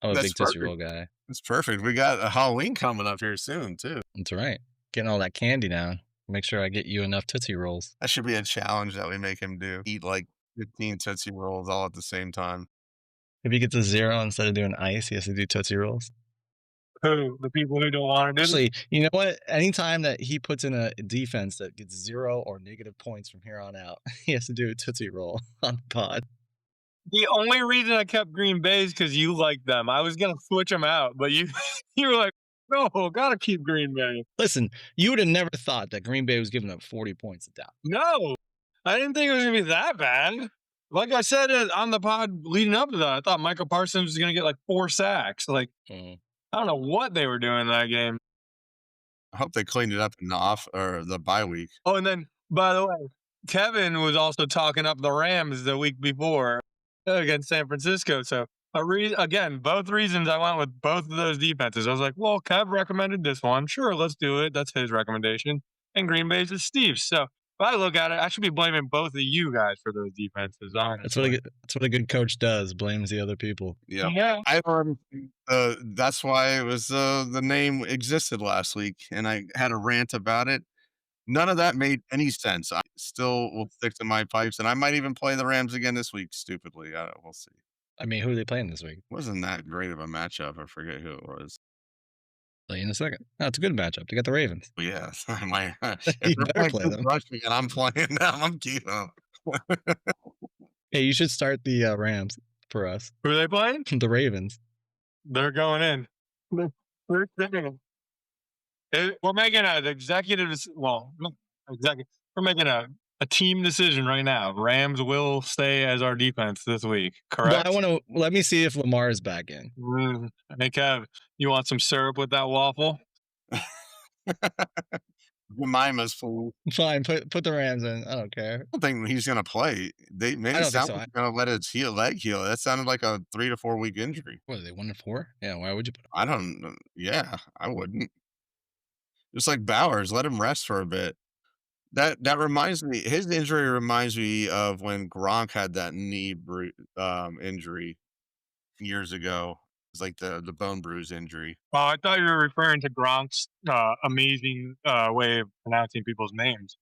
I'm a That's big Tootsie perfect. Roll guy. It's perfect. We got a Halloween coming up here soon too. That's right. getting all that candy now. Make sure I get you enough Tootsie Rolls. That should be a challenge that we make him do. Eat like 15 Tootsie Rolls all at the same time. If he gets a 0 instead of doing ice, he has to do Tootsie Rolls. Who? The people who don't want to do it? Actually, you know what? Anytime that he puts in a defense that gets 0 or negative points from here on out, he has to do a Tootsie Roll on the pod. The only reason I kept Green Bay is because you liked them. I was gonna switch them out, but you you were like, no, gotta keep Green Bay. Listen, you would have never thought that Green Bay was giving up 40 points a down. No, I didn't think it was gonna be that bad. Like I said on the pod leading up to that, I thought Michael Parsons was gonna get like 4 sacks. Like I don't know what they were doing in that game. I hope they cleaned it up in the off or the bye week. Oh, and then by the way, Kevin was also talking up the Rams the week before against San Francisco. So again, both reasons I went with both of those defenses. I was like, well, Kev recommended this one. Sure, let's do it. That's his recommendation. And Green Bay's is Steve's. So if I look at it, I should be blaming both of you guys for those defenses. Honestly. That's what a good coach does. Blames the other people. Yeah. I learned that's why it was the name existed last week, and I had a rant about it. None of that made any sense. I still will stick to my pipes, and I might even play the Rams again this week. Stupidly, we'll see. I mean, who are they playing this week? Wasn't that great of a matchup? I forget who it was. Play in a second. No, it's a good matchup. They got the Ravens. But yeah, You better play them. Rushing and I'm playing them. I'm keeping them. Hey, you should start the Rams for us. Who are they playing? The Ravens. They're going in. We're making an executive. Well, not executive. We're making a team decision right now. Rams will stay as our defense this week. Correct. But let me see if Lamar is back in. Hey, Kev, you want some syrup with that waffle? Jemima's full. Fine, put the Rams in. I don't care. I don't think he's gonna play. They made it sound like gonna let his leg heal. That sounded like a 3 to 4 week injury. What are they 1-4? Yeah, why would you put him? I don't know. Yeah, I wouldn't. Just like Bowers, let him rest for a bit. That reminds me. His injury reminds me of when Gronk had that knee injury years ago. It's like the bone bruise injury. Oh, I thought you were referring to Gronk's amazing way of pronouncing people's names.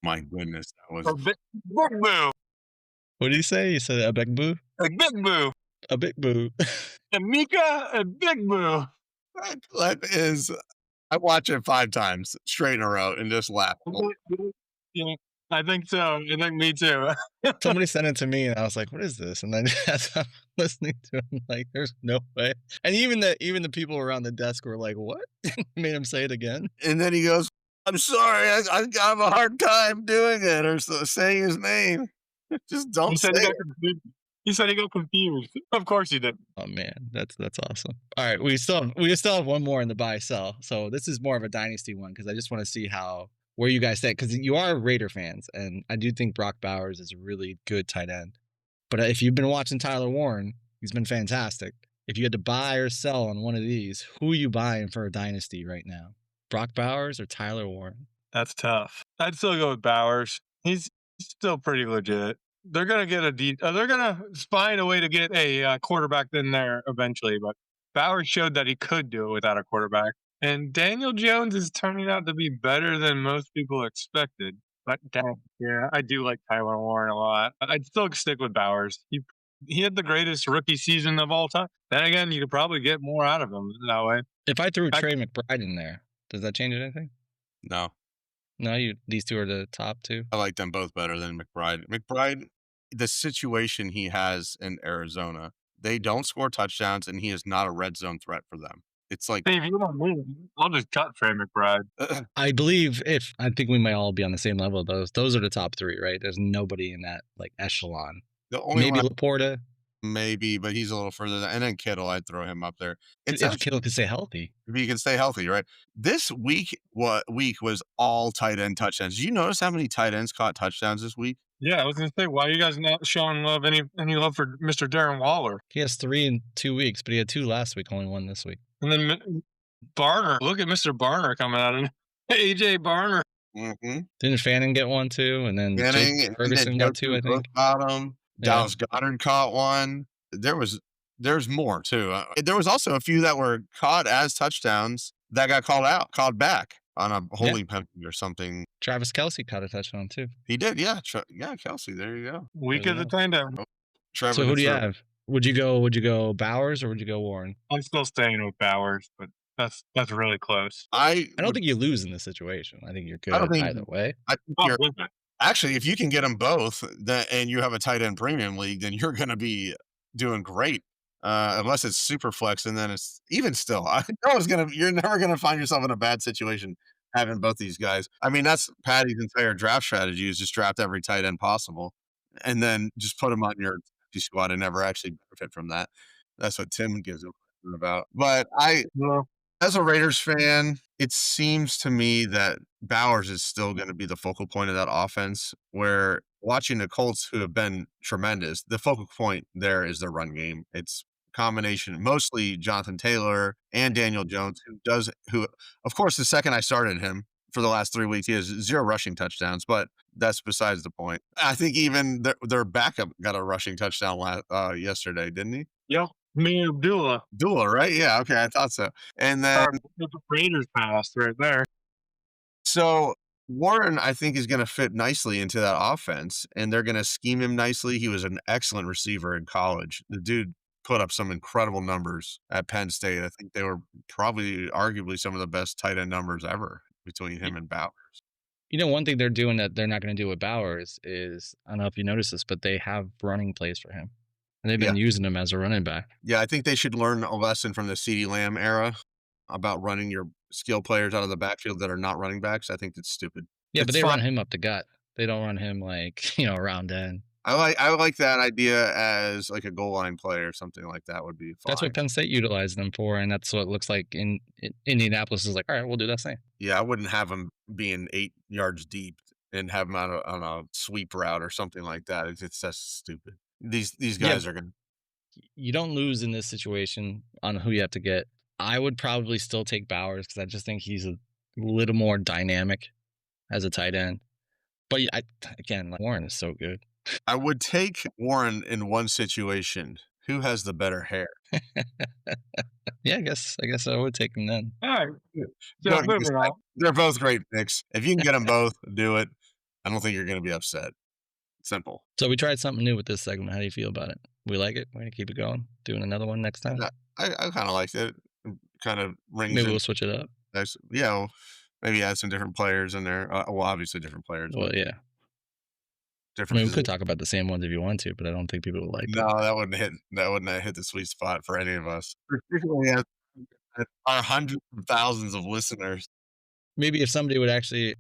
My goodness, that was Big Boo. What did he say? He said a big boo? A Big Boo. A big boo. And Mika and Big Boo. That clip is. I watch it 5 times straight in a row and just laugh. Yeah, I think so. I think me too. Somebody sent it to me, and I was like, "What is this?" And then as I'm listening to it, I'm like, "There's no way." And even the people around the desk were like, "What?" Made him say it again. And then he goes, "I'm sorry, I have a hard time doing it or saying his name. Just don't say it." He said he got confused. Of course he did. Oh man, that's awesome. All right, we still have one more in the buy sell. So this is more of a dynasty one because I just want to see where you guys stand, because you are Raider fans, and I do think Brock Bowers is a really good tight end. But if you've been watching Tyler Warren, he's been fantastic. If you had to buy or sell on one of these, who are you buying for a dynasty right now? Brock Bowers or Tyler Warren? That's tough. I'd still go with Bowers. He's still pretty legit. They're gonna get they're gonna find a way to get a quarterback in there eventually. But Bowers showed that he could do it without a quarterback. And Daniel Jones is turning out to be better than most people expected. But yeah, I do like Tyler Warren a lot. I'd still stick with Bowers. He had the greatest rookie season of all time. Then again, you could probably get more out of him that way. If I threw Trey McBride in there, does that change anything? No. No, these two are the top two. I like them both better than McBride. McBride, the situation he has in Arizona, they don't score touchdowns, and he is not a red zone threat for them. It's like, Steve, you don't mean, I'll just cut Trey McBride. I think we might all be on the same level. Those are the top 3, right? There's nobody in that like echelon. The only maybe Laporta. Maybe, but he's a little further than, and then Kittle, I'd throw him up there. If Kittle could stay healthy. If he can stay healthy, right? This week was all tight end touchdowns. Did you notice how many tight ends caught touchdowns this week? Yeah, I was gonna say, why are you guys not showing any love for Mr. Darren Waller? He has 3 in 2 weeks, but he had 2 last week, only 1 this week. And then Barner, look at Mr. Barner coming out, and AJ Barner. Mm-hmm. Didn't Fanning get 1 too? And then Ferguson got 2, I think. Dallas Goedert caught 1. There's more too. There was also a few that were caught as touchdowns that got called back. on a holding penalty or something. Travis Kelce caught a touchdown too. He did, yeah. Kelsey. There you go. Week There of you the go. tandem. Trevor. So who do you deserved. have? Would you go Bowers or would you go Warren? I'm still staying with Bowers, but that's really close. I don't think you lose in this situation. I think you're I don't good think- either way. I think I'm you're with it. actually, if you can get them both, and you have a tight end premium league, then you're going to be doing great. Unless it's super flex, and then it's even still. You're never gonna find yourself in a bad situation having both these guys. I mean, that's Patty's entire draft strategy is just draft every tight end possible, and then just put them on your squad and never actually benefit from that. That's what Tim gives a question about. But as a Raiders fan, it seems to me that Bowers is still going to be the focal point of that offense, where watching the Colts, who have been tremendous, the focal point there is their run game. It's combination, mostly Jonathan Taylor and Daniel Jones, who, of course, the second I started him for the last 3 weeks, he has 0 rushing touchdowns, but that's besides the point. I think even their backup got a rushing touchdown yesterday, didn't he? Yeah. Me and Abdullah. Right? Yeah, okay, I thought so. And then The Raiders passed right there. So Warren, I think, is going to fit nicely into that offense, and they're going to scheme him nicely. He was an excellent receiver in college. The dude put up some incredible numbers at Penn State. I think they were probably arguably some of the best tight end numbers ever between him and Bowers. You know, one thing they're doing that they're not going to do with Bowers is, I don't know if you noticed this, but they have running plays for him. And they've been using him as a running back. Yeah, I think they should learn a lesson from the CeeDee Lamb era about running your skill players out of the backfield that are not running backs. I think that's stupid. Yeah, It's but they fun. run him up the gut. They don't run him like, around end. I like that idea as like a goal line play or something like that would be fine. That's what Penn State utilized them for, and that's what it looks like in Indianapolis is like, all right, we'll do that same. Yeah, I wouldn't have him being 8 yards deep and have him on a sweep route or something like that. It's just stupid. These guys are going to. You don't lose in this situation on who you have to get. I would probably still take Bowers because I just think he's a little more dynamic as a tight end. But again, Warren is so good. I would take Warren in one situation. Who has the better hair? Yeah, I guess I would take him then. All right. So moving on. They're both great picks. If you can get them both, do it. I don't think you're going to be upset. Simple. So we tried something new with this segment. How do you feel about it? We like it? We're going to keep it going? Doing another one next time? I kind of liked it. Kind of rings. Maybe we'll switch it up. Yeah, maybe add some different players in there. Well, obviously different players. Well, yeah. Different. We could talk about the same ones if you want to, but I don't think people would like it. No, that wouldn't hit the sweet spot for any of us. Particularly as our hundreds of thousands of listeners. Maybe if somebody would actually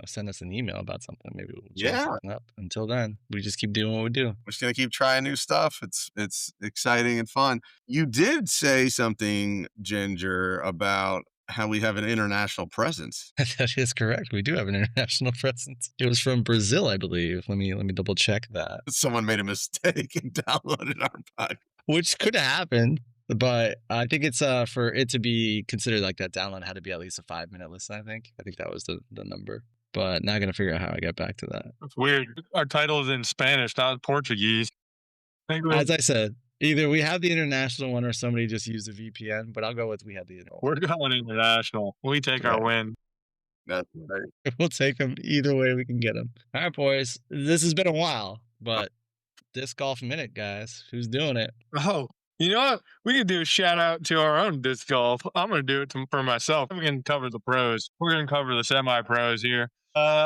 send us an email about something, maybe we'll change something up. Until then, we just keep doing what we do. We're just gonna keep trying new stuff. It's exciting and fun. You did say something, Ginger, about how we have an international presence. That is correct. We do have an international presence. It was from Brazil, I believe. Let me double check that. Someone made a mistake and downloaded our podcast. Which could have happened, but I think it's for it to be considered like that download had to be at least a 5-minute listen, I think that was the number. But now I got to figure out how I get back to that. It's weird. Our title is in Spanish, not Portuguese. As I said, either we have the international one or somebody just used a VPN, but I'll go with we have the international. We're going international. We take our win. That's right. We'll take them either way we can get them. All right, boys. This has been a while, but Disc Golf Minute, guys. Who's doing it? Oh, you know what? We could do a shout out to our own disc golf. I'm going to do it for myself. We can cover the pros. We're going to cover the semi-pros here.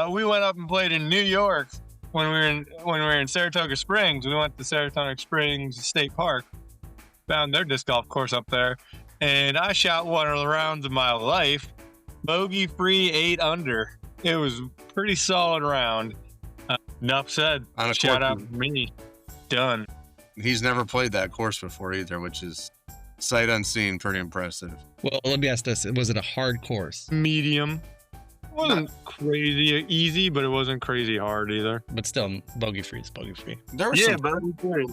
We went up and played in New York when we were in Saratoga Springs. We went to Saratoga Springs State Park, found their disc golf course up there, and I shot one of the rounds of my life, bogey free 8 under. It was a pretty solid round. Enough said. Shout out to me. Done. He's never played that course before either, which is sight unseen, pretty impressive. Well, let me ask this: was it a hard course? Medium. It wasn't crazy easy, but it wasn't crazy hard either. But still, bogey free is bogey free. There was bogey free.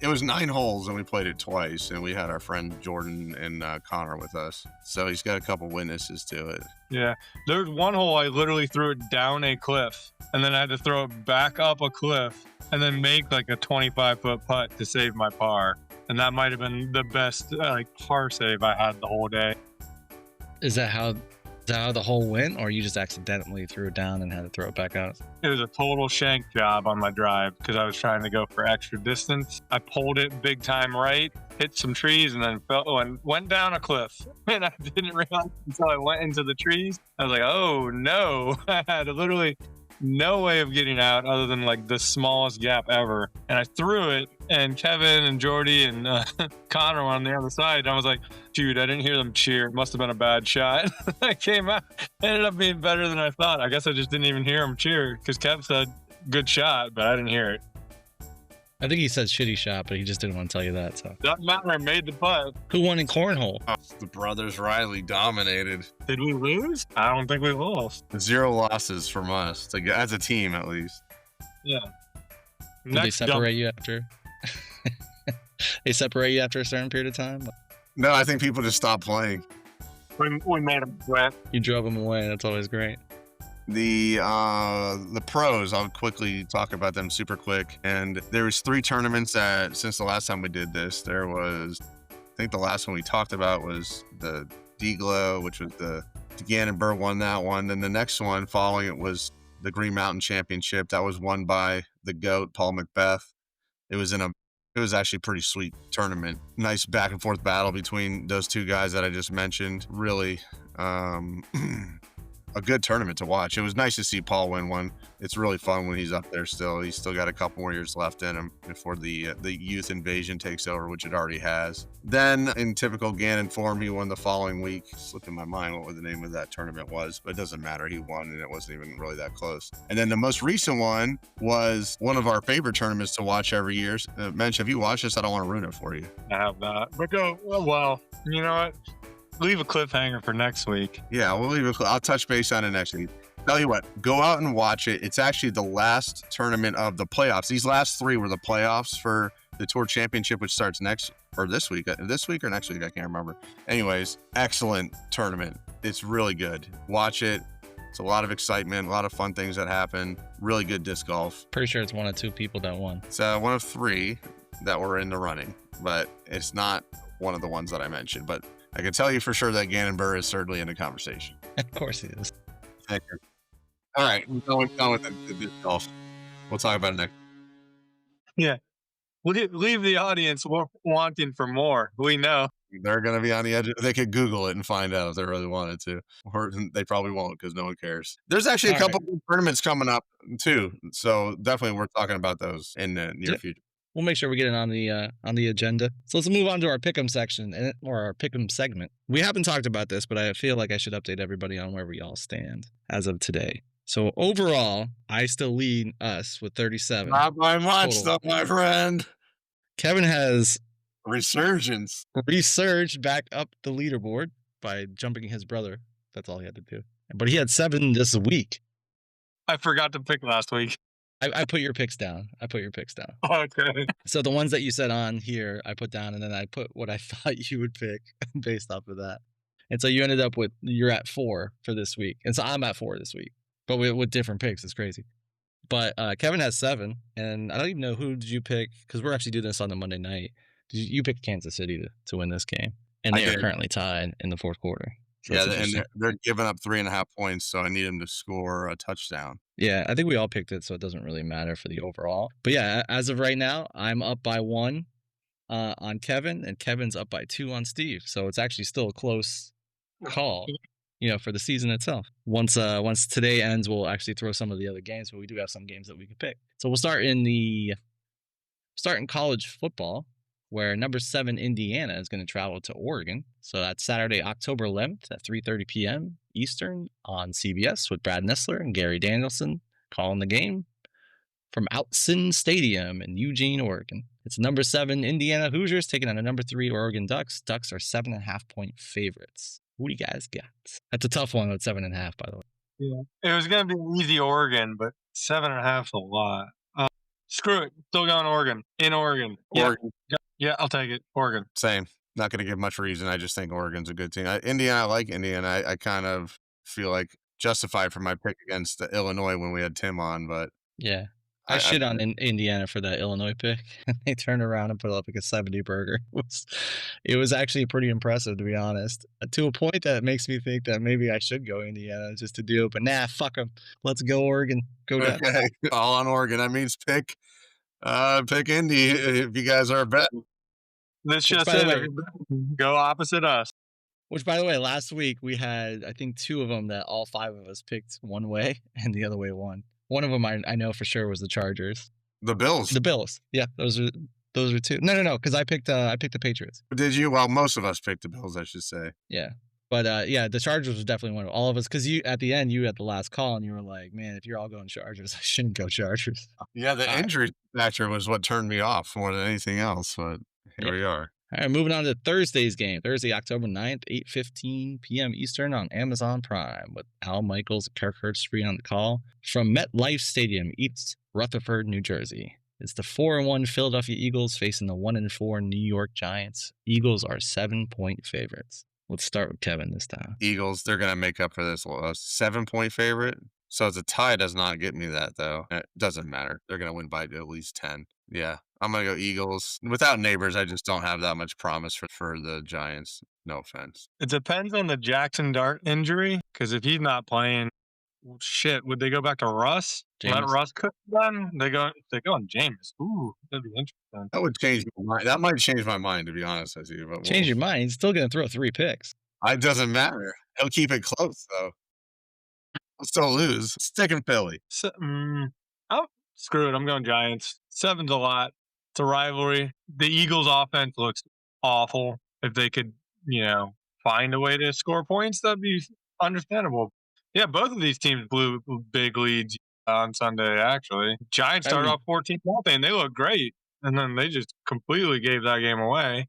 It was 9 holes and we played it twice, and we had our friend Jordan and Connor with us, so he's got a couple witnesses to it. Yeah, there's one hole I literally threw it down a cliff, and then I had to throw it back up a cliff, and then make like a 25-foot putt to save my par, and that might have been the best par save I had the whole day. Is that that how the hole went, or you just accidentally threw it down and had to throw it back out? It was a total shank job on my drive because I was trying to go for extra distance. I pulled it big time right, hit some trees, and then went down a cliff. And I didn't realize until I went into the trees. I was like, oh no. I had literally no way of getting out other than like the smallest gap ever. And I threw it, and Kevin and Jordy and Connor were on the other side. And I was like, dude, I didn't hear them cheer. It must have been a bad shot. I came out, ended up being better than I thought. I guess I just didn't even hear them cheer because Kev said good shot, but I didn't hear it. I think he said shitty shot, but he just didn't want to tell you that. So Doesn't matter. I made the putt. who won in cornhole? The brothers Riley dominated. Did we lose? I don't think we lost. 0 losses from us, as a team at least. Yeah. Did they separate you after? They separate you after a certain period of time? No, I think people just stopped playing. We made them sweat. You drove them away. That's always great. The pros, I'll quickly talk about them super quick. And there was 3 tournaments since the last time we did this. There was, I think the last one we talked about was the D-Glow, which was the Gannon Burr won that one. Then the next one following it was the Green Mountain Championship. That was won by the GOAT, Paul Macbeth. It was actually a pretty sweet tournament. Nice back and forth battle between those 2 guys that I just mentioned. Really, a good tournament to watch. It was nice to see Paul win one. It's really fun when he's up there still. He's still got a couple more years left in him before the youth invasion takes over, which it already has. Then, in typical Gannon form, he won the following week. Slipped in my mind what the name of that tournament was, but it doesn't matter. He won, and it wasn't even really that close. And then the most recent one was one of our favorite tournaments to watch every year. Mensch, have you watched this? I don't want to ruin it for you. I have not. But well, you know what? Leave a cliffhanger for next week. Yeah, I'll touch base on it next week. Tell you what, go out and watch it. It's actually the last tournament of the playoffs. These last 3 were the playoffs for the Tour Championship, which starts this week or next week. I can't remember. Anyways, excellent tournament. It's really good. Watch it. It's a lot of excitement, a lot of fun things that happen. Really good disc golf. Pretty sure it's 1 of 2 people that won. It's one of 3 that were in the running, but it's not one of the ones that I mentioned. But I can tell you for sure that Gannon Burr is certainly in the conversation. Of course he is. Thank you. All right, we're going with the disc golf. We'll talk about it next. Yeah. Leave the audience wanting for more. We know. They're going to be on the edge. They could Google it and find out if they really wanted to. Or they probably won't because no one cares. There's actually a couple of tournaments coming up too. So definitely we're talking about those in the near future. We'll make sure we get it on the agenda. So let's move on to our pick'em section or our pick'em segment. We haven't talked about this, but I feel like I should update everybody on where we all stand as of today. So overall, I still lead us with 37. Not by much, though, my friend. Kevin has resurged back up the leaderboard by jumping his brother. That's all he had to do. But he had 7 this week. I forgot to pick last week. I put your picks down. Okay. So the ones that you said on here, I put down, and then I put what I thought you would pick based off of that. And so you ended up you're at 4 for this week. And so I'm at 4 this week, but with different picks. It's crazy. But Kevin has 7, and I don't even know who did you pick, because we're actually doing this on the Monday night. You picked Kansas City to win this game, and they are currently tied in the 4th quarter. So yeah, and they're giving up 3.5 points, so I need them to score a touchdown. Yeah, I think we all picked it, so it doesn't really matter for the overall. But yeah, as of right now, I'm up by 1 on Kevin, and Kevin's up by 2 on Steve. So it's actually still a close call, for the season itself. Once today ends, we'll actually throw some of the other games, but we do have some games that we could pick. So we'll start in college football, where number 7 Indiana is going to travel to Oregon. So that's Saturday, October 11th at 3:30 p.m. Eastern on CBS with Brad Nessler and Gary Danielson calling the game from Outson Stadium in Eugene, Oregon. It's number 7 Indiana Hoosiers taking on the number 3 Oregon Ducks. Ducks are 7.5-point favorites. Who do you guys got? That's a tough one with 7.5, by the way. Yeah, it was going to be easy Oregon, but 7.5 is a lot. Screw it. Still going Oregon. In Oregon. Yeah, I'll take it. Oregon. Same. Not going to give much reason. I just think Oregon's a good team. Indiana, I like Indiana. I kind of feel like justified for my pick against Illinois when we had Tim on, but yeah, I shit on Indiana for that Illinois pick. They turned around and put up like a 70 burger. It was actually pretty impressive, to be honest. To a point that makes me think that maybe I should go Indiana just to do it. But nah, fuck them. Let's go Oregon. Go Ducks. Okay, all on Oregon. That means pick Indy if you guys are a bet. This just it. Go opposite us. Which, by the way, last week we had, I think, 2 of them that all 5 of us picked one way and the other way won. One of them I know for sure was the Chargers. The Bills. The Bills. Yeah, those are 2. No, because I picked the Patriots. Did you? Well, most of us picked the Bills, I should say. Yeah. But yeah, the Chargers was definitely one of all of us, because you at the end you had the last call and you were like, man, if you're all going Chargers, I shouldn't go Chargers. Yeah, the injury factor was what turned me off more than anything else. But here we are. All right, moving on to Thursday's game. Thursday, October 9th, 8:15 p.m. Eastern on Amazon Prime, with Al Michaels and Kirk Herbstreit on the call from MetLife Stadium, East Rutherford, New Jersey. It's the 4-1 Philadelphia Eagles facing the 1-4 New York Giants. Eagles are 7-point favorites. Let's start with Kevin this time. Eagles, they're going to make up for this 7-point favorite. So it's a tie does not get me that, though. It doesn't matter. They're going to win by at least 10. Yeah, I'm going to go Eagles. Without Neighbors, I just don't have that much promise for the Giants. No offense. It depends on the Jackson Dart injury, because if he's not playing, shit, would they go back to Russ? James. Let Russ cook them? They go on James. Ooh, that'd be interesting. That would change my mind. That might change my mind, to be honest with you. But change your mind? He's still going to throw 3 picks. It doesn't matter. He'll keep it close, though. I'll still lose. Stick in Philly. So, screw it. I'm going Giants. 7's a lot. It's a rivalry. The Eagles' offense looks awful. If they could, find a way to score points, that'd be understandable. Yeah, both of these teams blew big leads on Sunday, actually. Giants started off 14-0, and they looked great. And then they just completely gave that game away.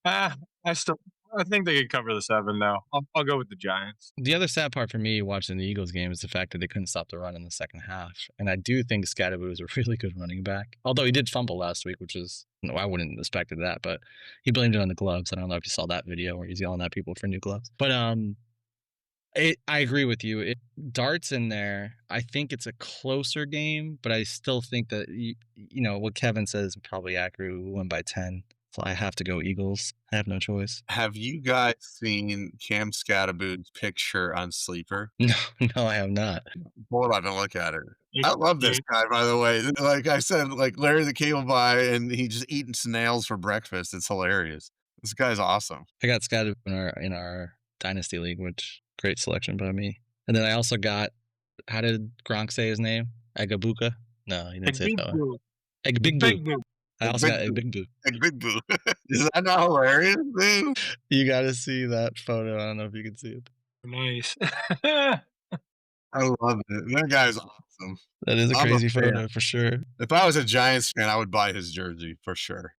I think they could cover the 7 now. I'll go with the Giants. The other sad part for me watching the Eagles game is the fact that they couldn't stop the run in the second half. And I do think Scatterboo is a really good running back. Although he did fumble last week, which is, I wouldn't have expected that, but he blamed it on the gloves. I don't know if you saw that video where he's yelling at people for new gloves. But I agree with you. Dart's in there. I think it's a closer game, but I still think that, what Kevin says is probably accurate. We win by 10. So I have to go Eagles. I have no choice. Have you guys seen Cam Scatterboo's picture on Sleeper? No, I have not. Pull it up and look at it. I love this guy, by the way. Like I said, like Larry the Cable Guy, and he just eating snails for breakfast. It's hilarious. This guy's awesome. I got Scatterboo in our dynasty league, which great selection by me. And then I also got, how did Gronk say his name? Agabuka? No, he didn't say it that way. Egbigbu. I also got Egbigbu. Egbigbu. Is that not hilarious, dude? You got to see that photo. I don't know if you can see it. Nice. I love it. That guy's awesome. That is a crazy photo for sure. If I was a Giants fan, I would buy his jersey for sure.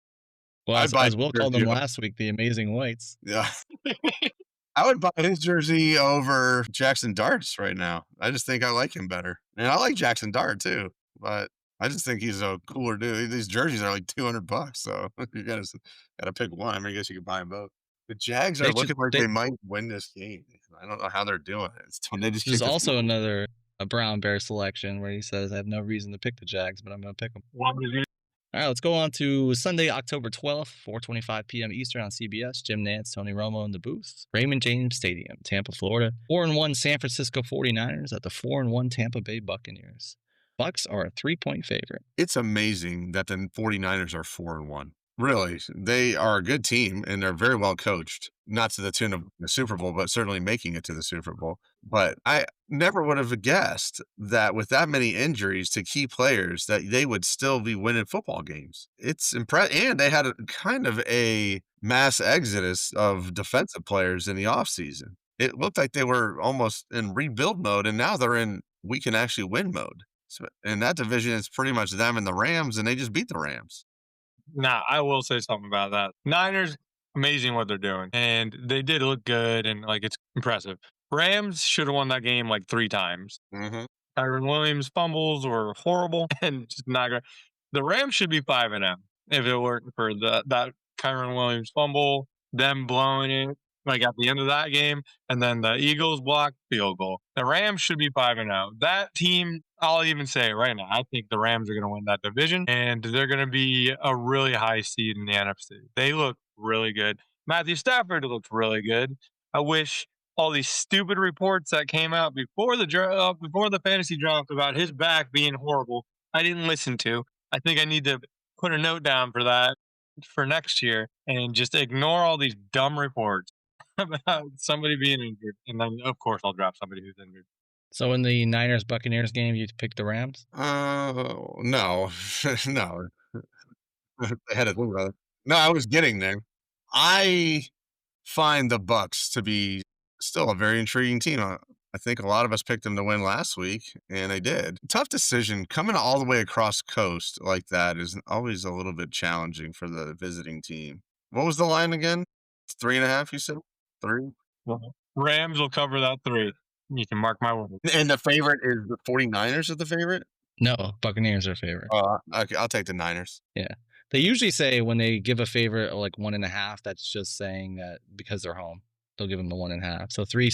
Well, as Will called them last week, the Amazing Whites. Yeah. I would buy his jersey over Jackson Dart's right now. I just think I like him better. And I like Jackson Dart too, but I just think he's a cooler dude. These jerseys are like $200, so you gotta pick one. I mean, I guess you could buy them both. The Jags are looking like they might win this game. I don't know how they're doing it. There's also a Brown Bear selection where he says, I have no reason to pick the Jags, but I'm going to pick them. All right, let's go on to Sunday, October 12th, 4:25 p.m. Eastern on CBS. Jim Nantz, Tony Romo in the booth. Raymond James Stadium, Tampa, Florida. 4-1 San Francisco 49ers at the 4-1 Tampa Bay Buccaneers. Bucks are a 3-point favorite. It's amazing that the 49ers are 4-1. Really, they are a good team, and they're very well coached. Not to the tune of the Super Bowl, but certainly making it to the Super Bowl. But I never would have guessed that with that many injuries to key players, that they would still be winning football games. It's impressive. And they had a kind of a mass exodus of defensive players in the offseason. It looked like they were almost in rebuild mode, and now they're in we can actually win mode. So, and that division is pretty much them and the Rams, and they just beat the Rams. Nah, I will say something about that. Niners, amazing what they're doing. And they did look good, and it's impressive. Rams should have won that game 3 times. Mm-hmm. Kyron Williams fumbles were horrible and just not great. The Rams should be 5-0 if it weren't for that Kyron Williams fumble, them blowing it. like at the end of that game, and then the Eagles blocked field goal. The Rams should be 5-0. That team, I'll even say it right now, I think the Rams are going to win that division, and they're going to be a really high seed in the NFC. They look really good. Matthew Stafford looks really good. I wish all these stupid reports that came out before the fantasy draft about his back being horrible, I didn't listen to. I think I need to put a note down for that for next year and just ignore all these dumb reports about somebody being injured. And then, of course, I'll draft somebody who's injured. So in the Niners Buccaneers game, you picked the Rams? No. No. They had it. No, I was getting there. I find the Bucks to be still a very intriguing team. I think a lot of us picked them to win last week, and they did. Tough decision. Coming all the way across coast like that is always a little bit challenging for the visiting team. What was the line again? 3.5, you said? 3? Well, Rams will cover that 3. You can mark my word. And the favorite is the 49ers are the favorite? No, Buccaneers are favorite. Okay, I'll take the Niners. Yeah. They usually say when they give a favorite like 1.5, that's just saying that because they're home, they'll give them the 1.5. So 3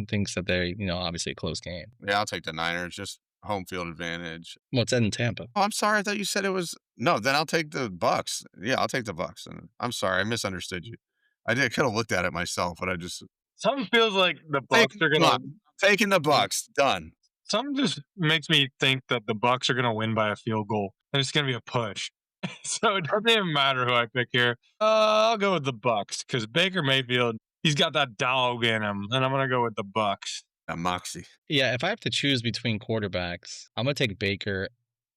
thinks that they're, obviously a close game. Yeah, I'll take the Niners, just home field advantage. Well, it's in Tampa. Oh, I'm sorry. I thought you said it was no. Then I'll take the Bucks. Yeah, I'll take the Bucks. And I'm sorry, I misunderstood you. I could have looked at it myself, but I just Something feels like the Bucks are gonna taking the Bucks. Done. Something just makes me think that the Bucks are gonna win by a field goal, and it's gonna be a push. So it doesn't even matter who I pick here. I'll go with the Bucks because Baker Mayfield, he's got that dog in him, and I'm gonna go with the Bucks. That moxie. Yeah, if I have to choose between quarterbacks, I'm gonna take Baker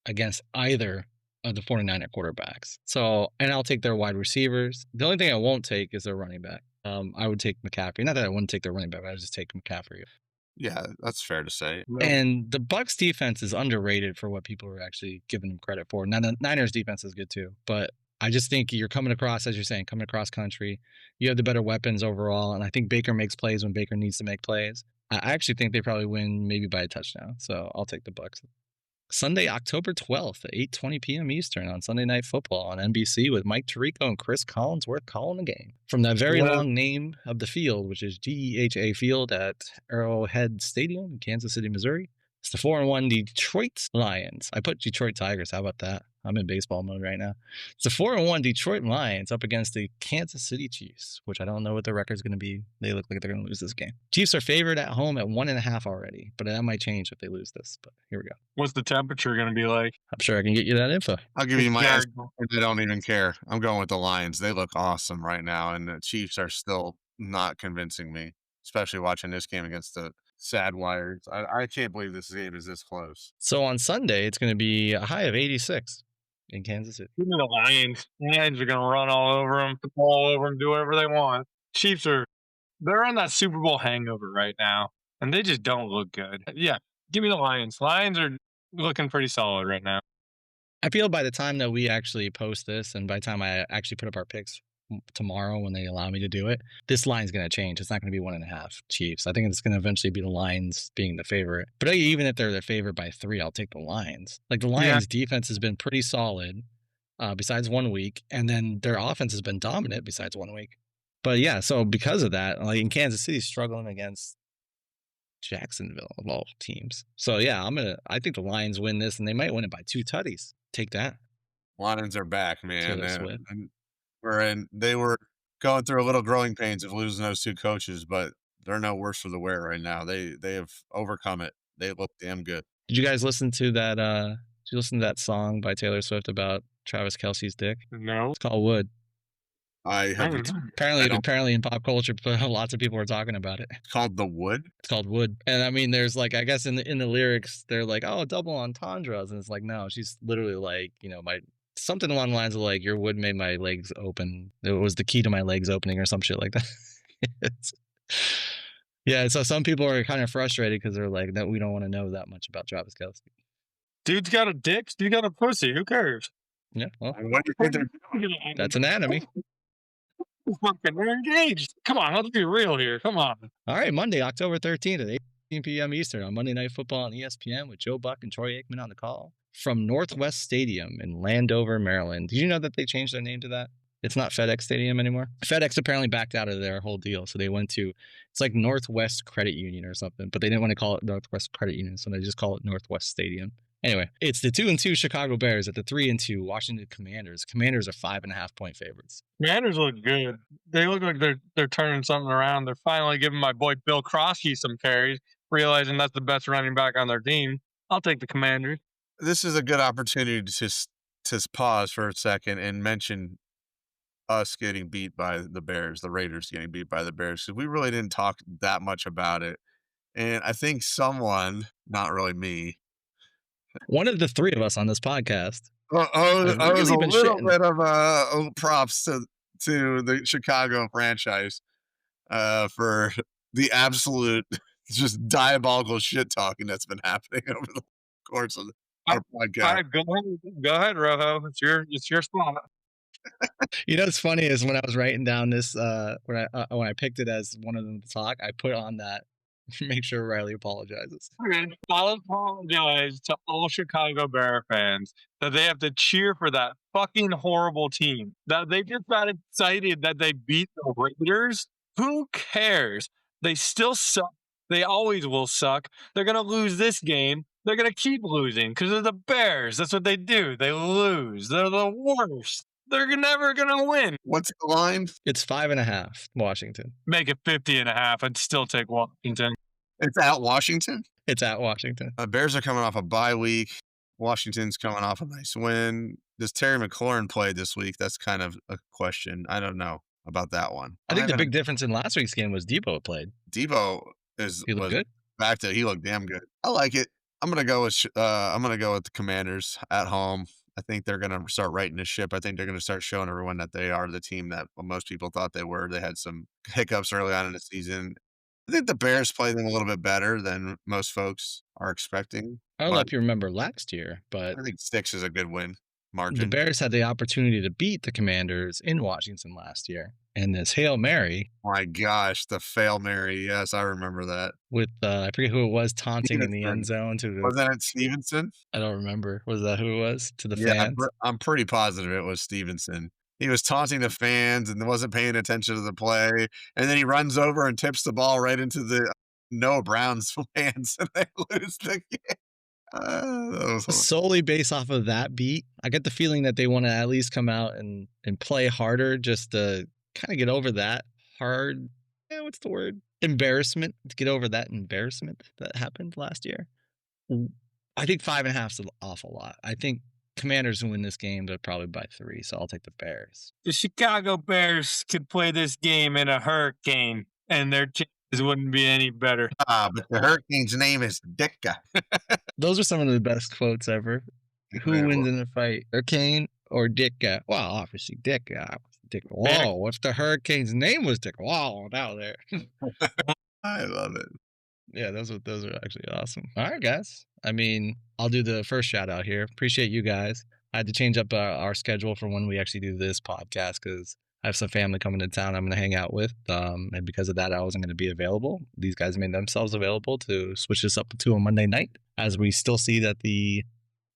against either of the 49er quarterbacks. So, and I'll take their wide receivers. The only thing I won't take is their running back. I would take McCaffrey. Not that I wouldn't take their running back, but I would just take McCaffrey. Yeah, that's fair to say. And the Bucks defense is underrated for what people are actually giving them credit for. Now, the Niners defense is good too, but I just think you're coming across, as you're saying, coming across country. You have the better weapons overall, and I think Baker makes plays when Baker needs to make plays. I actually think they probably win maybe by a touchdown, so I'll take the Bucks. Sunday, October 12th at 8:20 p.m. Eastern on Sunday Night Football on NBC with Mike Tirico and Chris Collinsworth calling the game. From that very long name of the field, which is GEHA Field at Arrowhead Stadium in Kansas City, Missouri, it's the 4-1 Detroit Lions. I put Detroit Tigers. How about that? I'm in baseball mode right now. It's the 4-1 Detroit Lions up against the Kansas City Chiefs, which I don't know what their record's going to be. They look like they're going to lose this game. Chiefs are favored at home at 1.5 already, but that might change if they lose this. But here we go. What's the temperature going to be like? I'm sure I can get you that info. I'll give you my answer. I don't even care. I'm going with the Lions. They look awesome right now, and the Chiefs are still not convincing me, especially watching this game against the Sad Wires. I can't believe this game is this close. So on Sunday, it's going to be a high of 86 in Kansas City. Give me the Lions. Lions are going to run all over them, do whatever they want. Chiefs they're on that Super Bowl hangover right now, and they just don't look good. Yeah, give me the Lions. Lions are looking pretty solid right now. I feel by the time that we actually post this, and by the time I actually put up our picks tomorrow when they allow me to do it, this line's going to change. It's not going to be 1.5 Chiefs. I think it's going to eventually be the Lions being the favorite. But even if they're the favorite by 3, I'll take the Lions. Like the Lions defense has been pretty solid besides 1 week, and then their offense has been dominant besides 1 week. But yeah, so because of that, like in Kansas City, struggling against Jacksonville of all teams. So yeah, I think the Lions win this, and they might win it by 2 tutties. Take that. Lions are back, man. They were going through a little growing pains of losing those 2 coaches, but they're no worse for the wear right now. They have overcome it. They look damn good. Did you guys listen to that? Did you listen to that song by Taylor Swift about Travis Kelce's dick? No. It's called Wood. I haven't. Apparently in pop culture, lots of people are talking about it. It's called The Wood? It's called Wood. And I mean, there's like, I guess in the lyrics, they're like, oh, double entendres. And it's like, no, she's literally like, something along the lines of like, your wood made my legs open. It was the key to my legs opening or some shit like that. Yeah, so some people are kind of frustrated because they're like, that we don't want to know that much about Travis Kelce. Dude's got a dick. Dude got a pussy. Who cares? Yeah, well, that's anatomy. Fucking, we're engaged. Come on, let's be real here. Come on. All right, Monday, October 13th at 8 p.m. Eastern on Monday Night Football on ESPN with Joe Buck and Troy Aikman on the call from Northwest Stadium in Landover, Maryland. Did you know that they changed their name to that? It's not FedEx Stadium anymore. FedEx apparently backed out of their whole deal, so they went to, it's like Northwest Credit Union or something, but they didn't want to call it Northwest Credit Union, so they just call it Northwest Stadium. Anyway, it's the 2-2 Chicago Bears at the 3-2 Washington Commanders. Commanders are 5.5-point favorites. Commanders look good. They look like they're turning something around. They're finally giving my boy Bill Crosby some carries, realizing that's the best running back on their team. I'll take the Commanders. This is a good opportunity to pause for a second and mention us getting beat by the Bears, the Raiders getting beat by the Bears, because we really didn't talk that much about it. And I think someone, not really me, one of the three of us on this podcast, I was really a been little shitting. bit of props to the Chicago franchise for the absolute just diabolical shit talking that's been happening over the course of our podcast. All right, go ahead, Rojo. It's your spot. You know what's funny is when I was writing down this, when I picked it as one of them to talk, I put on that make sure Riley apologizes. I'll apologize to all Chicago Bear fans that they have to cheer for that fucking horrible team. That they just got excited that they beat the Raiders. Who cares? They still suck. They always will suck. They're gonna lose this game. They're gonna keep losing because they're the Bears. That's what they do. They lose. They're the worst. They're never gonna win. What's the line? It's 5.5, Washington. Make it 50.5. I'd still take Washington. It's at Washington? It's at Washington. Bears are coming off a bye week. Washington's coming off a nice win. Does Terry McLaurin play this week? That's kind of a question. I don't know about that one. I think the big difference in last week's game was Debo played. Debo he looked good. He looked damn good. I like it. I'm gonna go with the Commanders at home. I think they're going to start righting the ship. I think they're going to start showing everyone that they are the team that most people thought they were. They had some hiccups early on in the season. I think the Bears play them a little bit better than most folks are expecting. I don't know if you remember last year, but I think 6 is a good win margin. The Bears had the opportunity to beat the Commanders in Washington last year. And this Hail Mary. My gosh, the Fail Mary. Yes, I remember that. With, I forget who it was, taunting in the end zone. Wasn't it Stevenson? I don't remember. Was that who it was? To the fans? I'm pretty positive it was Stevenson. He was taunting the fans and wasn't paying attention to the play. And then he runs over and tips the ball right into the Noah Brown's hands, and they lose the game. Solely based off of that beat, I get the feeling that they want to at least come out and play harder just to kind of get over that what's the word? Embarrassment. To get over that embarrassment that happened last year. I think 5.5 is an awful lot. I think Commanders win this game, but probably by 3, so I'll take the Bears. The Chicago Bears could play this game in a hurricane, and their chances wouldn't be any better. But the Hurricane's name is Ditka. Those are some of the best quotes ever. Who wins in a fight, Hurricane or Ditka? Well, obviously Ditka. Whoa, what if the Hurricane's name was Ditka? Wow, out there. I love it. Yeah, those are actually awesome. All right, guys. I mean, I'll do the first shout out here. Appreciate you guys. I had to change up our schedule for when we actually do this podcast because I have some family coming to town I'm going to hang out with. And because of that, I wasn't going to be available. These guys made themselves available to switch this up to a Monday night as we still see that the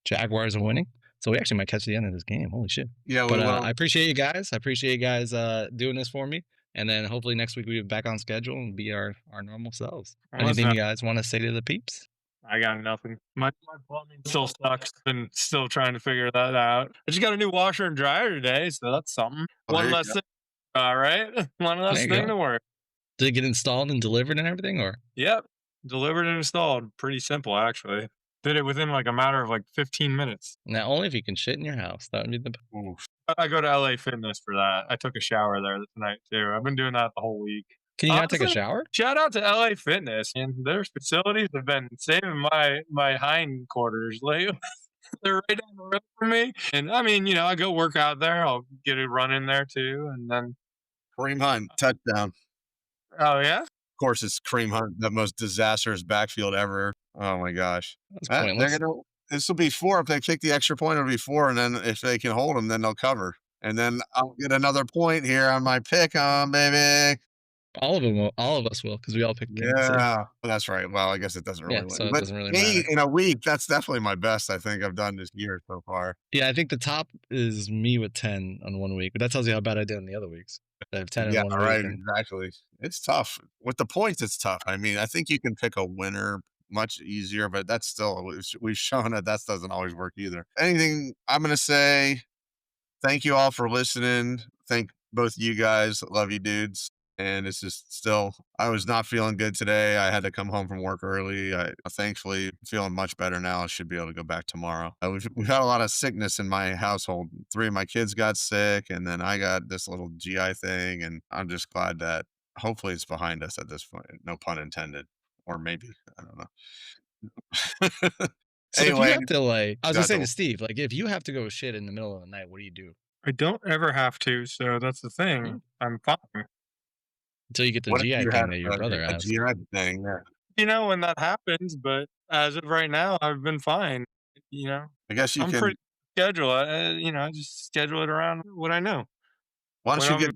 Jaguars are winning. So we actually might catch the end of this game. Holy shit. Yeah, but I appreciate you guys. I appreciate you guys doing this for me. And then hopefully next week we'll be back on schedule and be our normal selves. Anything you guys want to say to the peeps? I got nothing. My plumbing still sucks. Been still trying to figure that out. I just got a new washer and dryer today, so that's something. One less thing. All right. One less thing to work. Did it get installed and delivered and everything, or? Yep. Delivered and installed. Pretty simple, actually. Did it within like a matter of like 15 minutes. Now, only if you can shit in your house. That would be the best. I go to LA Fitness for that. I took a shower there tonight, too. I've been doing that the whole week. Can you not take a shower? Shout out to LA Fitness. And their facilities have been saving my hindquarters lately. They're right down the road from me. And I mean, I go work out there. I'll get a run in there, too. And then Kareem Hunt, touchdown. Oh, yeah? Of course, it's Kareem Hunt, the most disastrous backfield ever. Oh, my gosh. That's pointless. This will be 4. If they kick the extra point, it'll be 4. And then if they can hold them, then they'll cover. And then I'll get another point here on my pick on, baby. All of them will. All of us will because we all picked Kansas City. Yeah, that's right. Well, I guess it doesn't Yeah, really so matter. it But doesn't really me matter. in a week, that's definitely my best I think I've done this year so far. Yeah, I think the top is me with 10 on 1 week, but that tells you how bad I did in the other weeks. I have 10 in Yeah, 1 week, right, and exactly. It's tough. With the points, it's tough. I mean, I think you can pick a winner much easier, but that's still we've shown that doesn't always work either. Anything I'm gonna say, thank you all for listening. Thank both you guys. Love you dudes. And it's just still, I was not feeling good today. I had to come home from work early. I thankfully feeling much better now. I should be able to go back tomorrow. We've had a lot of sickness in my household. 3 of my kids got sick, and then I got this little GI thing. And I'm just glad that hopefully it's behind us at this point. No pun intended. Or maybe, I don't know. so if you Anyway, have to, like, I was gonna got say to to Steve, like, if you have to go shit in the middle of the night, what do you do? I don't ever have to, so that's the thing. I'm fine. Until you get the what if GI you had thing that your brother a has. GI thing? Yeah. You know, when that happens, but as of right now, I've been fine. You know, I guess you I'm can. pretty schedule. I just schedule it around what I know, Why don't what you I'm get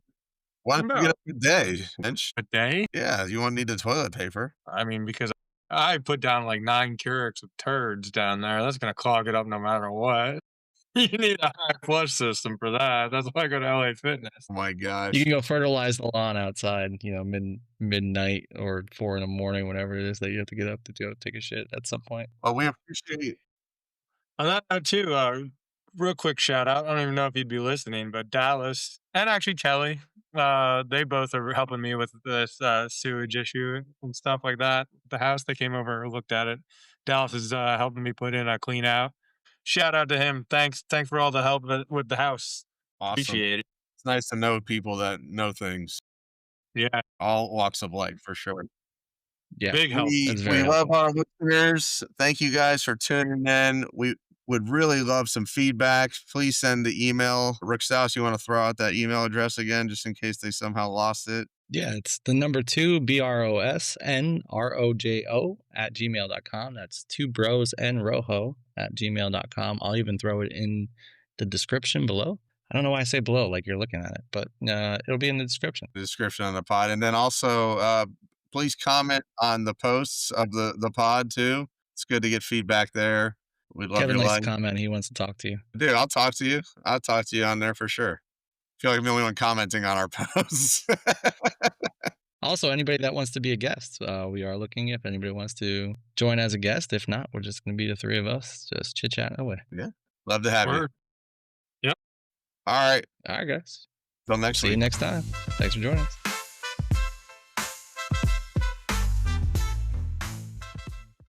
Why don't you get about. a day, Finch? A day? Yeah, you won't need the toilet paper. I mean, because I put down like 9 Keurigs of turds down there. That's gonna clog it up no matter what. You need a high flush system for that. That's why I go to LA Fitness. Oh my You gosh. can go fertilize the lawn outside, midnight or 4 in the morning, whatever it is that you have to get up to go take a shit at some point. Well, we appreciate On that note, too, real quick shout out. I don't even know if he'd be listening, but Dallas and actually Kelly, they both are helping me with this sewage issue and stuff like that. The house they came over and looked at it. Dallas is helping me put in a clean out. Shout out to him. Thanks for all the help with the house. awesome. Appreciate it. It's nice to know people that know things, Yeah, all walks of life for sure. Yeah, big help. that's We very love helpful. our listeners. Thank you guys for tuning in. We would really love some feedback. Please send the email. Rick Stouse, you want to throw out that email address again, just in case they somehow lost it? Yeah, it's the number 2, BROSNROJO at gmail.com. That's 2 bros and Rojo at gmail.com. I'll even throw it in the description below. I don't know why I say below like you're looking at it, but it'll be in the description. The description on the pod. And then also, please comment on the posts of the pod too. It's good to get feedback there. We'd love Kevin your likes to like. comment. He wants to talk to you. Dude, I'll talk to you. I'll talk to you on there for sure. Feel like I'm the only one commenting on our posts. Also, anybody that wants to be a guest, we are looking if anybody wants to join as a guest. If not, we're just going to be the 3 of us just chit-chatting away. Yeah. Love to have you. Word. Yep. All right. All right, guys. Till next See you week. next time. Thanks for joining us.